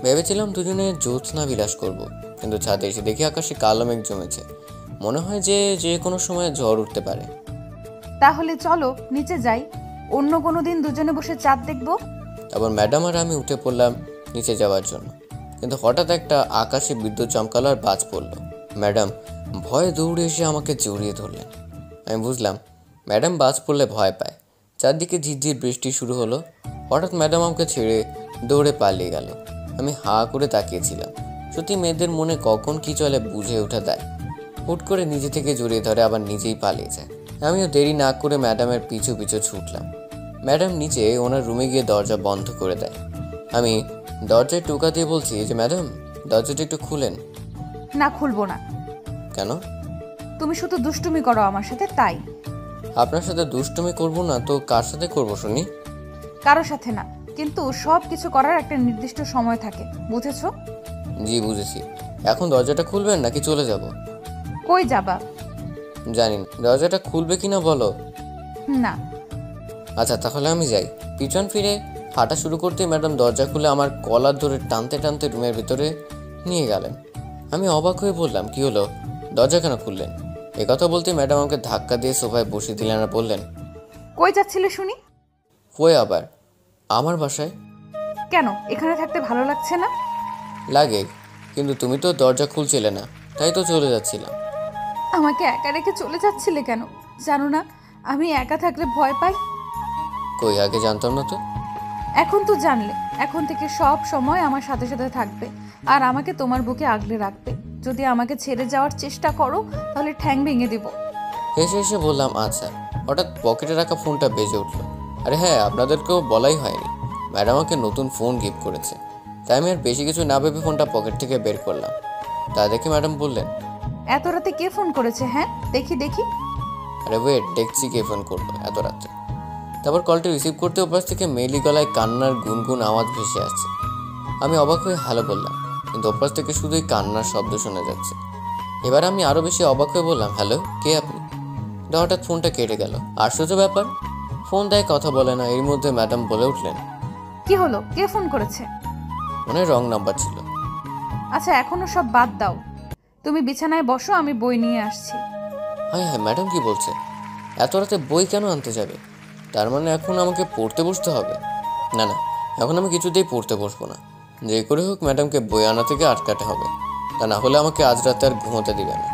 ভেবেছিলাম দুজনে জ্যোৎস্না বিলাস করব, কিন্তু ছাদে এসে দেখি আকাশে কালো মেঘ জমেছে। মনে হয় যে যে কোনো সময় ঝড় উঠতে পারে। তাহলে চলো নিচে যাই, অন্য কোনো দিন দুজনে বসে চাঁদ দেখবো। তারপর ম্যাডাম আর আমি উঠে পড়লাম নিচে যাওয়ার জন্য, কিন্তু হঠাৎ একটা আকাশে বিদ্যুৎ চমকালো আর বাজ পড়ল। ম্যাডাম ভয়ে দৌড়ে এসে আমাকে জড়িয়ে ধরলেন। আমি বুঝলাম ম্যাডাম বাজ পড়লে ভয় পায়। চারদিকে ঝিরঝির বৃষ্টি শুরু হলো। হঠাৎ ম্যাডাম আমাকে ছেড়ে দৌড়ে পালিয়ে গেল। আমি হাঁ করে তাকিয়েছিলাম। সত্যি মেয়েদের মনে কখন কি চলে বুঝে ওঠা দেয়। হুট করে নিজে থেকে জড়িয়ে ধরে আবার নিজেই পালিয়ে যায়। আমিও দেরি না করে ম্যাডামের পিছু পিছু ছুটলাম। ম্যাডাম নিচে ওনার রুমে গিয়ে দরজা বন্ধ করে দেয়। আমি দরজায় টোকা দিয়ে বলছি যে ম্যাডাম, দরজাটা একটু খুলেন। না, খুলবো না। কেন? তুমি শুধু দুষ্টুমি করো আমার সাথে, তাই। আপনার সাথে দুষ্টুমি করবো না তো কার সাথে করবো শুনি? কারোর সাথে না, কিন্তু সব কিছু করার একটা নির্দিষ্ট সময় থাকে, বুঝেছো? জি বুঝেছি। এখন দরজাটা খুলবেন নাকি চলে যাব? কই যাবা? জানি না, দরজাটা খুলবে কিনা বলো। না। আচ্ছা তাহলে আমি যাই। পিছন ফিরে হাঁটা শুরু করতে ম্যাডাম দরজা খুলে আমার কলার ধরে টানতে টানতে রুমের ভিতরে নিয়ে গেলেন। আমি অবাক হয়ে বললাম, কি হলো, দরজা কেন খুললেন? একথা বলতে ম্যাডাম আমাকে ধাক্কা দিয়ে সোফায় বসিয়ে দিলেন আর বললেন, কই যাচ্ছিলে শুনি? কই আবার? আমার বাসায়। কেন, এখানে থাকতে ভালো লাগছে না? লাগে, কিন্তু তুমি তো দরজা খুলছিলে না, তাই তো চলে যাচ্ছিলাম। আমাকে একা রেখে চলে যাচ্ছিলে কেন? জানো না আমি একা থাকলে ভয় পাই? কই, আগে জানতাম না তো। এখন তো জানলে। এখন থেকে সব সময় আমার সাথে সাথে থাকবে আর আমাকে তোমার বুকে আগলে রাখবে। যদি আমাকে ছেড়ে যাওয়ার চেষ্টা করো তাহলে ঠ্যাং ভেঙে দেব। হেসে হেসে বললাম, আচ্ছা। হঠাৎ পকেটে রাখা ফোনটা বেজে উঠলো। আরে হ্যাঁ, আপনাদেরকেও বলাই হয়নি, ম্যাডাম আমাকে নতুন ফোন গিফট করেছে। তাই আমি আর বেশি কিছু না ভেবে ফোনটা পকেট থেকে বের করলাম। তা দেখে ম্যাডাম বললেন, এত রাতে কে ফোন করেছে? হ্যাঁ, দেখি দেখি। আরে ওয়েট, দেখছি কে ফোন করলো এত রাতে। তারপর কলটি রিসিভ করতে ওপাশ থেকে মেয়েলি গলায় কান্নার গুনগুন আওয়াজ ভেসে আসছে। আমি অবাক হয়ে হ্যালো বললাম, কিন্তু ওপাশ থেকে শুধুই কান্নার শব্দ শোনা যাচ্ছে। এবার আমি আরও বেশি অবাক হয়ে বললাম, হ্যালো, কে আপনি? হঠাৎ ফোনটা কেটে গেল। আশ্চর্য ব্যাপার, ফোন দেয় কথা বলে না। এর মধ্যে ম্যাডাম বলে উঠলেন, কি হলো, কে ফোন করেছে? মনে রং নাম্বার ছিল। আচ্ছা, এখনো সব বাদ দাও, তুমি বিছানায় বসো, আমি বই নিয়ে আসছি। হ্যাঁ হ্যাঁ, ম্যাডাম কি বলছে? এত রাতে বই কেন আনতে যাবে? তার মানে এখন আমাকে পড়তে বসতে হবে? না না, এখন আমি কিছুতেই পড়তে বসবো না। যে করে হোক ম্যাডামকে বই আনা থেকে আটকাতে হবে, তা না হলে আমাকে আজ রাতে আর ঘুমোতে দিবে না।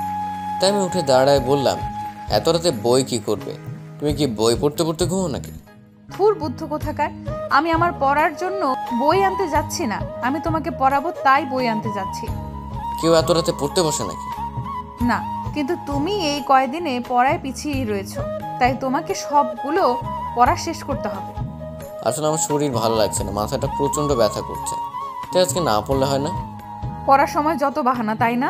তাই আমি উঠে দাঁড়ায় বললাম, এত রাতে বই কি করবে? তুমি কি বই পড়তে পড়তে ঘুমো নাকি? থুর বুদ্ধ কোথাকার, আমি আমার পড়ার জন্য বই আনতে যাচ্ছি না, আমি তোমাকে পড়াবো তাই বই আনতে যাচ্ছি। কেউ এত রাতে পড়তে বসে নাকি? না, কিন্তু তুমি এই কয়দিনে পড়ায় পিছিয়েই রয়েছো, তাই তোমাকে সবগুলো পড়া শেষ করতে হবে। আসলে আমার শরীর ভালো লাগছে না, মাথাটা প্রচণ্ড ব্যথা করছে, তাই আজকে না পড়লে হয় না? পড়ার সময় যত বাহানা, তাই না?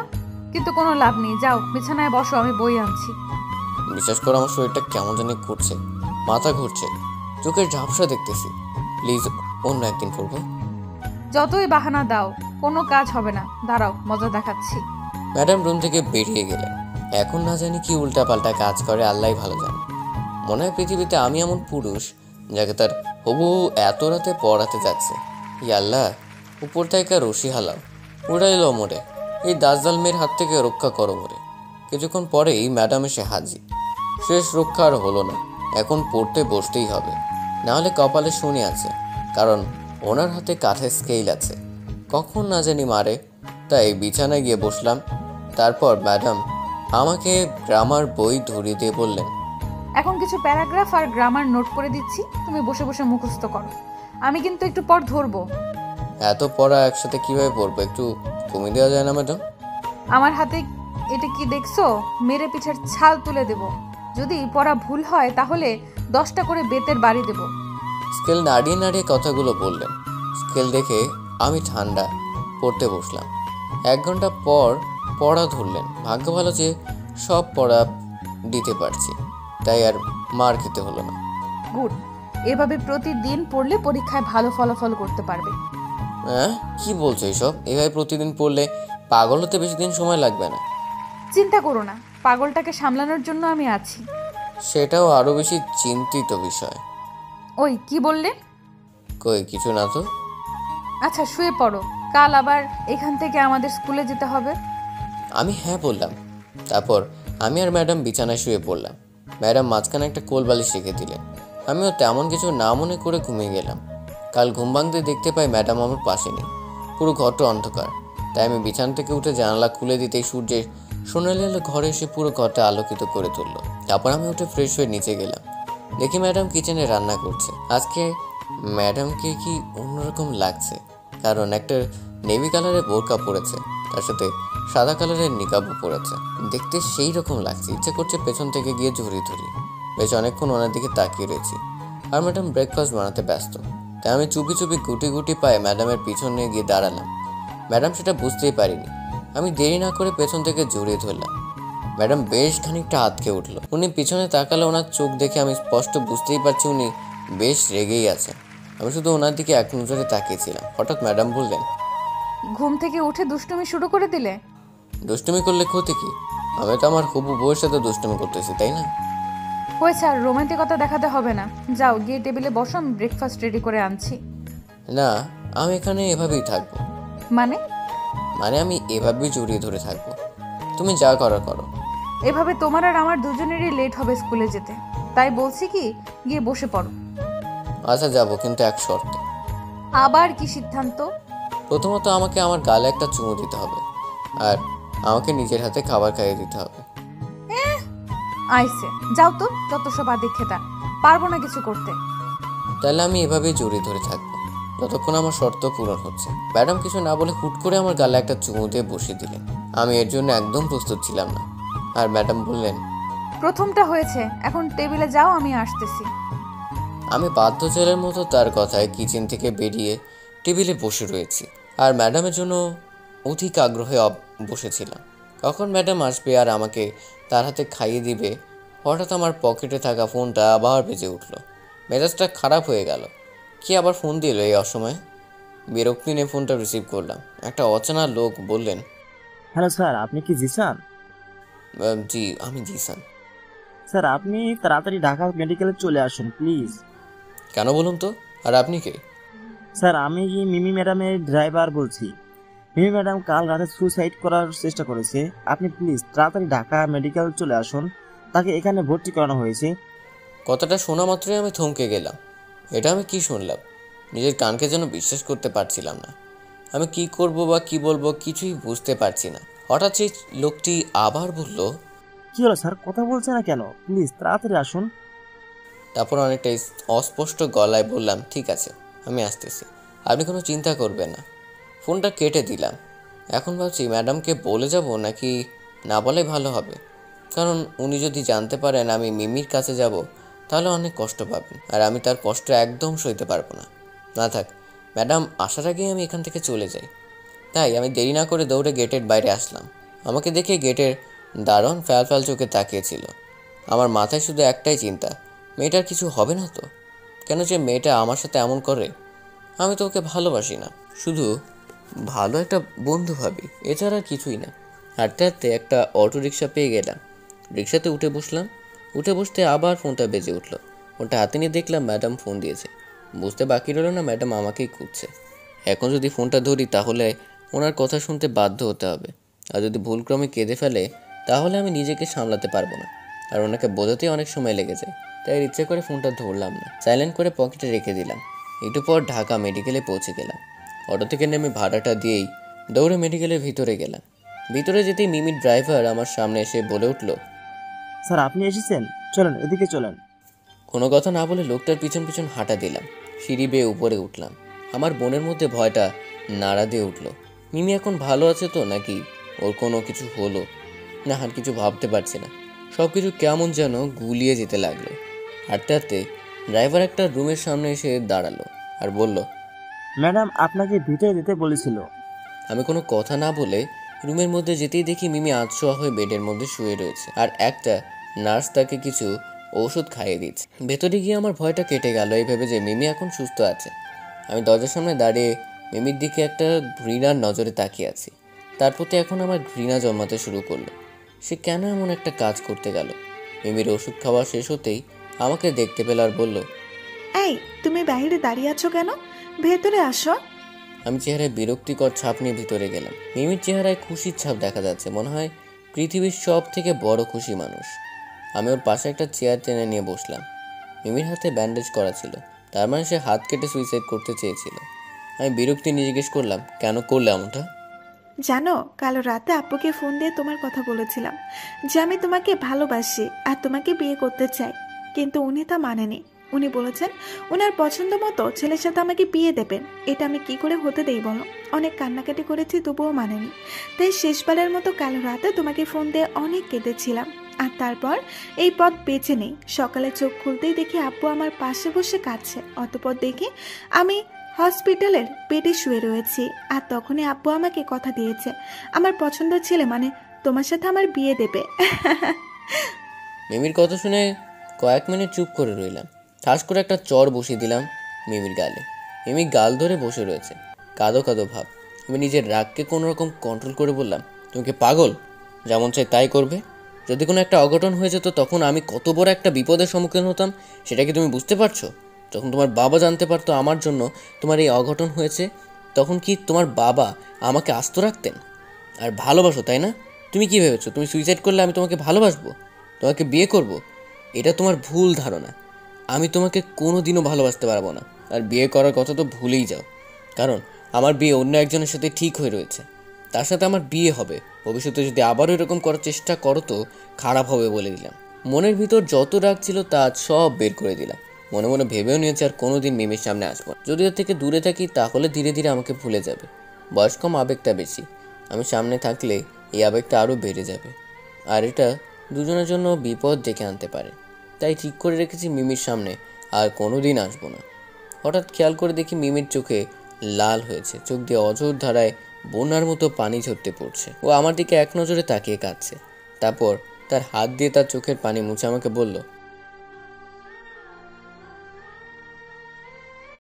কিন্তু কোনো লাভ নেই, যাও বিছানায় বসো, আমি বই আনছি। বিশ্বাস করো, আমার শরীরটা কেমন জানি করছে, মাথা ঘুরছে, চোখের ঝাপসা দেখতেছি। প্লিজ অন্য একদিন পড়বো। যতই বাহানা দাও কোনো কাজ হবে না, দাঁড়াও মজা দেখাচ্ছি। ম্যাডাম রুম থেকে বেরিয়ে গেলেন। এখন না জানি কি উল্টাপাল্টা কাজ করে, আল্লাহই ভালো জানে। মনে হয় পৃথিবীতে আমি এমন পুরুষ যাকে তার হবু এত রাতে পড়াতে যাচ্ছে। ই আল্লাহ, উপর থেকে রশি হালাও, উড়াইল মোড়ে, এই দাসদাল মেয়ের হাত থেকে রক্ষা করো মোরে। কিছুক্ষণ পরেই ম্যাডাম এসে হাজির। শেষ রক্ষা আর হলো না, এখন পড়তে বসতেই হবে, নাহলে কপালে শনি আছে, কারণ ওনার হাতে কাঠের স্কেল আছে, কখন না জানি মারে। তাই বিছানায় গিয়ে বসলাম। তারপর ম্যাডাম আমাকে গ্রামার বই ধরিয়ে দিয়ে বললেন, এখন কিছু প্যারাগ্রাফ আর গ্রামার নোট করে দিচ্ছি, তুমি বসে বসে মুখস্থ করো, আমি কিন্তু একটু পর ধরবো। এত পড়া একসাথে কিভাবে পড়বো? একটু কমিয়ে দেওয়া যায় না ম্যাডাম? আমার হাতে এটা কি দেখছো? মেরে পিঠের ছাল তুলে দেব, যদি পড়া ভুল হয় তাহলে 10টা করে বেতের বাড়ি দেব। স্কেল নাড়িয়ে নাড়িয়ে কথাগুলো বললেন। স্কেল দেখে আমি ঠান্ডা পড়তে বসলাম। 1 ঘন্টা পর পড়া ধরলেন। ভাগ্য ভালো যে সব পড়া দিতে পারছি, তাই আর মার খেতে হলো না। গুড, এভাবে প্রতিদিন পড়লে পরীক্ষায় ভালো ফলাফল করতে পারবে। হ্যাঁ, কি বলছো এইসব? এভাবে প্রতিদিন পড়লে পাগল হতে বেশি দিন সময় লাগবে না। চিন্তা করো না, পাগলটাকে সামলানোর জন্য আমি আছি। সেটাও আরও বেশি চিন্তিত বিষয়। ওই কি বললে? কই কিছু না তো। আচ্ছা শুয়ে পড়ো, কাল আবার এখান থেকে আমাদের স্কুলে যেতে হবে। আমি হ্যাঁ বললাম। তারপর আমি আর ম্যাডাম বিছানায় শুয়ে পড়লাম। ম্যাডাম মাঝখানে একটা কোল বালিশ রেখে দিলেন। আমিও তেমন কিছু না মনে করে ঘুমিয়ে গেলাম। কাল ঘুম ভাঙতে দেখতে পাই ম্যাডাম আমার পাশে নেই, পুরো ঘরটা অন্ধকার। তাই আমি বিছানা থেকে উঠে জানালা খুলে দিতেই সূর্যের সোনালি আলো ঘরে এসে পুরো ঘরটা আলোকিত করে তুললো। তারপর আমি উঠে ফ্রেশ হয়ে নিচে গেলাম। দেখি ম্যাডাম কিচেনে রান্না করছে। আজকে ম্যাডামকে কি অন্যরকম লাগছে, কারণ একটা নেভি কালারের বোরকা পরেছে, তার সাথে সাদা কালারের নিকাবও পরেছে। দেখতে সেই রকম লাগছে, ইচ্ছে করছে পেছন থেকে গিয়ে জড়িয়ে ধরি। বেশ অনেকক্ষণ ওনার দিকে তাকিয়ে রয়েছি, আর ম্যাডাম ব্রেকফাস্ট বানাতে ব্যস্ত। তাই আমি চুপি চুপি গুটি গুটি পায়ে ম্যাডামের পিছনে গিয়ে দাঁড়ালাম। ম্যাডাম সেটা বুঝতেই পারিনি। আমি দেরি না করে পেছন থেকে জড়িয়ে ধরলাম। ম্যাডাম বেশ খানিকটা আটকে উঠলো। উনি পিছনে তাকালে ওনার চোখ দেখে আমি স্পষ্ট বুঝতেই পারছি উনি বেশ রেগেই আছেন। আমি শুধু ওনার দিকে এক নজরে তাকিয়েছিলাম। হঠাৎ ম্যাডাম বললেন, ঘুম থেকে উঠে দুষ্টুমি শুরু করে দিলে? দুষ্টুমি করলে ক্ষতি কি? আমি তো আমার হবু বউয়ের সাথে দুষ্টুমি করতেছি, তাই না? হয়েছে, আর রোমান্টিকতা দেখাতে হবে না, যাও গিয়ে টেবিলে বসো, আমি ব্রেকফাস্ট রেডি করে আনছি। না, আমি এখানে এভাবেই থাকবো। মানে? মানে আমি এভাবেই জড়িয়ে ধরে থাকবো, তুমি যা করার করো। এভাবে তোমার আর আমার দুজনেরই লেট হবে স্কুলে যেতে, তাই বলছি কি গিয়ে বসে পড়ো। আচ্ছা যাবো, কিন্তু এক শর্তে। আবার কি সিদ্ধান্ত? প্রথমত আমাকে আমার গালে একটা চুমু দিতে হবে, আর আমাকে নিজের হাতে খাবার খাইয়ে দিতে হবে। আইসে, যাও তো, যত সব আদি খেতা, পারবো না কিছু করতে। তাহলে আমি এভাবেই জড়িয়ে ধরে থাকবো যতক্ষণ আমার শর্ত পূরণ হচ্ছে। ম্যাডাম কিছু না বলে হুট করে আমার গালে একটা চুমু দিয়ে বসিয়ে দিলেন। আমি এর জন্য একদম প্রস্তুত ছিলাম না। আর ম্যাডাম বললেন, প্রথমটা হয়েছে, এখন টেবিলে যাও, আমি আসতেছি। আমি বাধ্য ছেলের মতো তার কথায় কিচেন থেকে বেরিয়ে টেবিলে বসে রয়েছি আর ম্যাডামের জন্য অধিক আগ্রহে বসেছিলাম। কখন ম্যাডাম আসবে আর আমাকে তার হাতে খাইয়ে দিবে, হঠাৎ আমার পকেটে থাকা ফোনটা আবার বেজে উঠল। মেজাজটা খারাপ হয়ে গেল। কি আবার ফোন দিল এই অসময়ে? বিরক্তি নিয়ে ফোনটা রিসিভ করলাম। একটা অচেনা লোক বললেন, হ্যালো স্যার, আপনি কি জিসান? জি আমি জিসান। স্যার আপনি তাড়াতাড়ি ঢাকা মেডিকেলে চলে আসুন প্লিজ। কেন বলুন তো? আর আপনি কে? স্যার আমি মিমি ম্যাডামের ড্রাইভার বলছি। মিমি ম্যাডাম কাল রাতে সুসাইড করার চেষ্টা করেছে। আপনি প্লিজ তাড়াতাড়ি ঢাকা মেডিকেল চলে আসুন, তাকে এখানে ভর্তি করানো হয়েছে। কথাটা শোনা মাত্রই আমি থমকে গেলাম। এটা আমি কি শুনলাম? নিজের কানকে যেন বিশ্বাস করতে পারছিলাম না। আমি কি করব বা কি বলবো কিছুই বুঝতে পারছি না। হঠাৎ সেই লোকটি আবার বলল, কি হলো স্যার, কথা বলছে না কেন? প্লিজ তাড়াতাড়ি আসুন। তারপর অনেকটা অস্পষ্ট গলায় বললাম, ঠিক আছে আমি আসতেছি, আপনি কোনো চিন্তা করবেন না। ফোনটা কেটে দিলাম। এখন ভাবছি ম্যাডামকে বলে যাব নাকি না বলাই ভালো হবে, কারণ উনি যদি জানতে পারেন আমি মিমির কাছে যাব তাহলে অনেক কষ্ট পাবেন, আর আমি তার কষ্ট একদম সইতে পারবো না। না থাক, ম্যাডাম আসার আগেই আমি এখান থেকে চলে যাই। তাই আমি দেরি না করে দৌড়ে গেটের বাইরে আসলাম। আমাকে দেখে গেটের দারোয়ান ফ্যাল ফ্যাল চোখে তাকিয়েছিল। আমার মাথায় শুধু একটাই চিন্তা, মেয়েটার কিছু হবে না তো? কেন যে মেয়েটা আমার সাথে এমন করে? আমি তো ওকে ভালোবাসি না, শুধু ভালো একটা বন্ধু ভাবি, এছাড়া কিছুই না। হাঁটতে হাঁটতে একটা অটো রিক্সা পেয়ে গেলাম। রিক্সাতে উঠে বসলাম। উঠে বসতে আবার ফোনটা বেজে উঠলো। ফোনটা হাতে নিয়ে দেখলাম ম্যাডাম ফোন দিয়েছে। বুঝতে বাকি রইল না ম্যাডাম আমাকেই খুঁজছে। এখন যদি ফোনটা ধরি তাহলে ওনার কথা শুনতে বাধ্য হতে হবে, আর যদি ভুলক্রমে কেঁদে ফেলে তাহলে আমি নিজেকে সামলাতে পারবো না, আর ওনাকে বোঝাতেই অনেক সময় লেগে যায়। তাই ইচ্ছে করে ফোনটা ধরলাম না, সাইলেন্ট করে পকেটে রেখে দিলাম। একটু পর ঢাকা মেডিকেলে পৌঁছে গেলাম। অটো থেকে নেমে ভাড়াটা দিয়েই দৌড়ে মেডিকেলের ভিতরে গেলাম। ভিতরে যেতেই মিমির ড্রাইভার আমার সামনে এসে বলে উঠল, স্যার আপনি এসেছেন, চলেন এদিকে চলেন। কোনো কথা না বলে লোকটার পিছন পিছন হাঁটা দিলাম। সিঁড়ি বেয়ে উপরে উঠলাম। আমার বোনের মধ্যে ভয়টা নাড়া দিয়ে উঠল। মিমি এখন ভালো আছে তো, নাকি ওর কোনো কিছু হলো না? আর কিছু ভাবতে পারছি না। সব কিছু কেমন যেন গুলিয়ে যেতে লাগলো। হাঁটতে হাঁটতে ড্রাইভার একটা রুমের সামনে এসে দাঁড়ালো আর বলল, ম্যাডাম আপনাকে ভিতরে যেতে বলেছিল। আমি কোনো কথা না বলে রুমের মধ্যে যেতেই দেখি মিমি আধশোয়া হয়ে বেডের মধ্যে শুয়ে রয়েছে, আর একটা নার্স তাকে কিছু ওষুধ খাইয়ে দিচ্ছে। ভেতরে গিয়ে আমার ভয়টা কেটে গেল এই ভেবে যে মিমি এখন সুস্থ আছে। আমি দরজার সামনে দাঁড়িয়ে মিমির দিকে একটা ঘৃণার নজরে তাকিয়ে আছি। তার প্রতি এখন আমার ঘৃণা জন্মাতে শুরু করলো। সে কেন এমন একটা কাজ করতে গেল? মিমির ওষুধ খাওয়া শেষ হতেই আমাকে দেখতে পেল আর বলল, এই তুমি বাইরে দাঁড়িয়ে আছো কেন? ভেতরে আসো। আমি চেহারায় বিরক্তিকর ছাপ নিয়ে ভিতরে গেলাম। মিমির চেহারায় খুশির ছাপ দেখা যাচ্ছে, মনে হয় পৃথিবীর সব থেকে বড় খুশি মানুষ। আমি ওর পাশে একটা চেয়ার টেনে নিয়ে বসলাম। মিমির হাতে ব্যান্ডেজ করা ছিল, তার মানে সে হাত কেটে সুইসাইড করতে চেয়েছিল। আমি বিরক্তি নিয়ে জিজ্ঞেস করলাম, কেন করলে এমনটা? জানো, কাল রাতে আব্বুকে ফোন দিয়ে তোমার কথা বলেছিলাম যে আমি তোমাকে ভালোবাসি আর তোমাকে বিয়ে করতে চাই, কিন্তু উনি তা মানেনি। উনি বলেছেন ওনার পছন্দ মতো ছেলের সাথে আমাকে বিয়ে দেবেন। এটা আমি কি করে হতে দেই বলো? অনেক কান্নাকাটি করেছি, তবুও মানেনি। তাই শেষবারের মতো কাল রাতে তোমাকে ফোন দিয়ে অনেক কেঁদেছিলাম। আর তারপর এই পথ বেছে নেই। সকালে চোখ খুলতেই দেখি আব্বু আমার পাশে বসে কাঁদছে। অতপর দেখি আমি হসপিটালের বেডে শুয়ে রয়েছি। আর তখনই আব্বু আমাকে কথা দিয়েছে আমার পছন্দের ছেলে মানে তোমার সাথে আমার বিয়ে দেবে। মিমির কথা শুনে কয়েক মিনিট চুপ করে রইলাম। ঠাস করে একটা চর বসিয়ে দিলাম মিমির গালে। মিমি গাল ধরে বসে রয়েছে, কাঁদো কাঁদো ভাব। আমি নিজের রাগকে কোনো রকম কন্ট্রোল করে বললাম, তুমি কি পাগল? যেমন চাই তাই করবে? যদি কোনো একটা অঘটন হয়ে যেত তখন আমি কত বড় একটা বিপদের সম্মুখীন হতাম সেটা কি তুমি বুঝতে পারছো? যখন তোমার বাবা জানতে পারতো আমার জন্য তোমার এই অঘটন হয়েছে, তখন কি তোমার বাবা আমাকে আস্ত রাখতেন? আর ভালোবাসো তাই না? তুমি কি ভেবেছো তুমি সুইসাইড করলে আমি তোমাকে ভালোবাসবো, তোমাকে বিয়ে করব? এটা তোমার ভুল ধারণা। আমি তোমাকে কোনো দিনও ভালোবাসতে পারবো না, আর বিয়ে করার কথা তো ভুলেই যাও। কারণ আমার বিয়ে অন্য একজনের সাথে ঠিক হয়ে রয়েছে, তার সাথে আমার বিয়ে হবে। ভবিষ্যতে যদি আবারও এরকম করার চেষ্টা করো তো খারাপ হবে বলে দিলাম। মনের ভিতর যত রাগ ছিল তা সব বের করে দিলাম। মনে মনে ভেবেও নিয়েছি আর কোনোদিন মিমির সামনে আসবো না। যদি ওর থেকে দূরে থাকি তাহলে ধীরে ধীরে আমাকে ভুলে যাবে। বয়স কম, আবেগটা বেশি। আমি সামনে থাকলে এই আবেগটা আরও বেড়ে যাবে, আর এটা দুজনের জন্য বিপদ ডেকে আনতে পারে। তাই ঠিক করে রেখেছি মিমির সামনে আর কোনো দিন আসবো না। হঠাৎ খেয়াল করে দেখি মিমির চোখে লাল হয়েছে, চোখ দিয়ে অঝোর ধারায় বন্যার মতো পানি ঝরতে পড়ছে। ও আমার দিকে এক নজরে তাকিয়ে কাঁদছে, তারপর তার হাত দিয়ে তার চোখের পানি মুছে আমাকে বলল,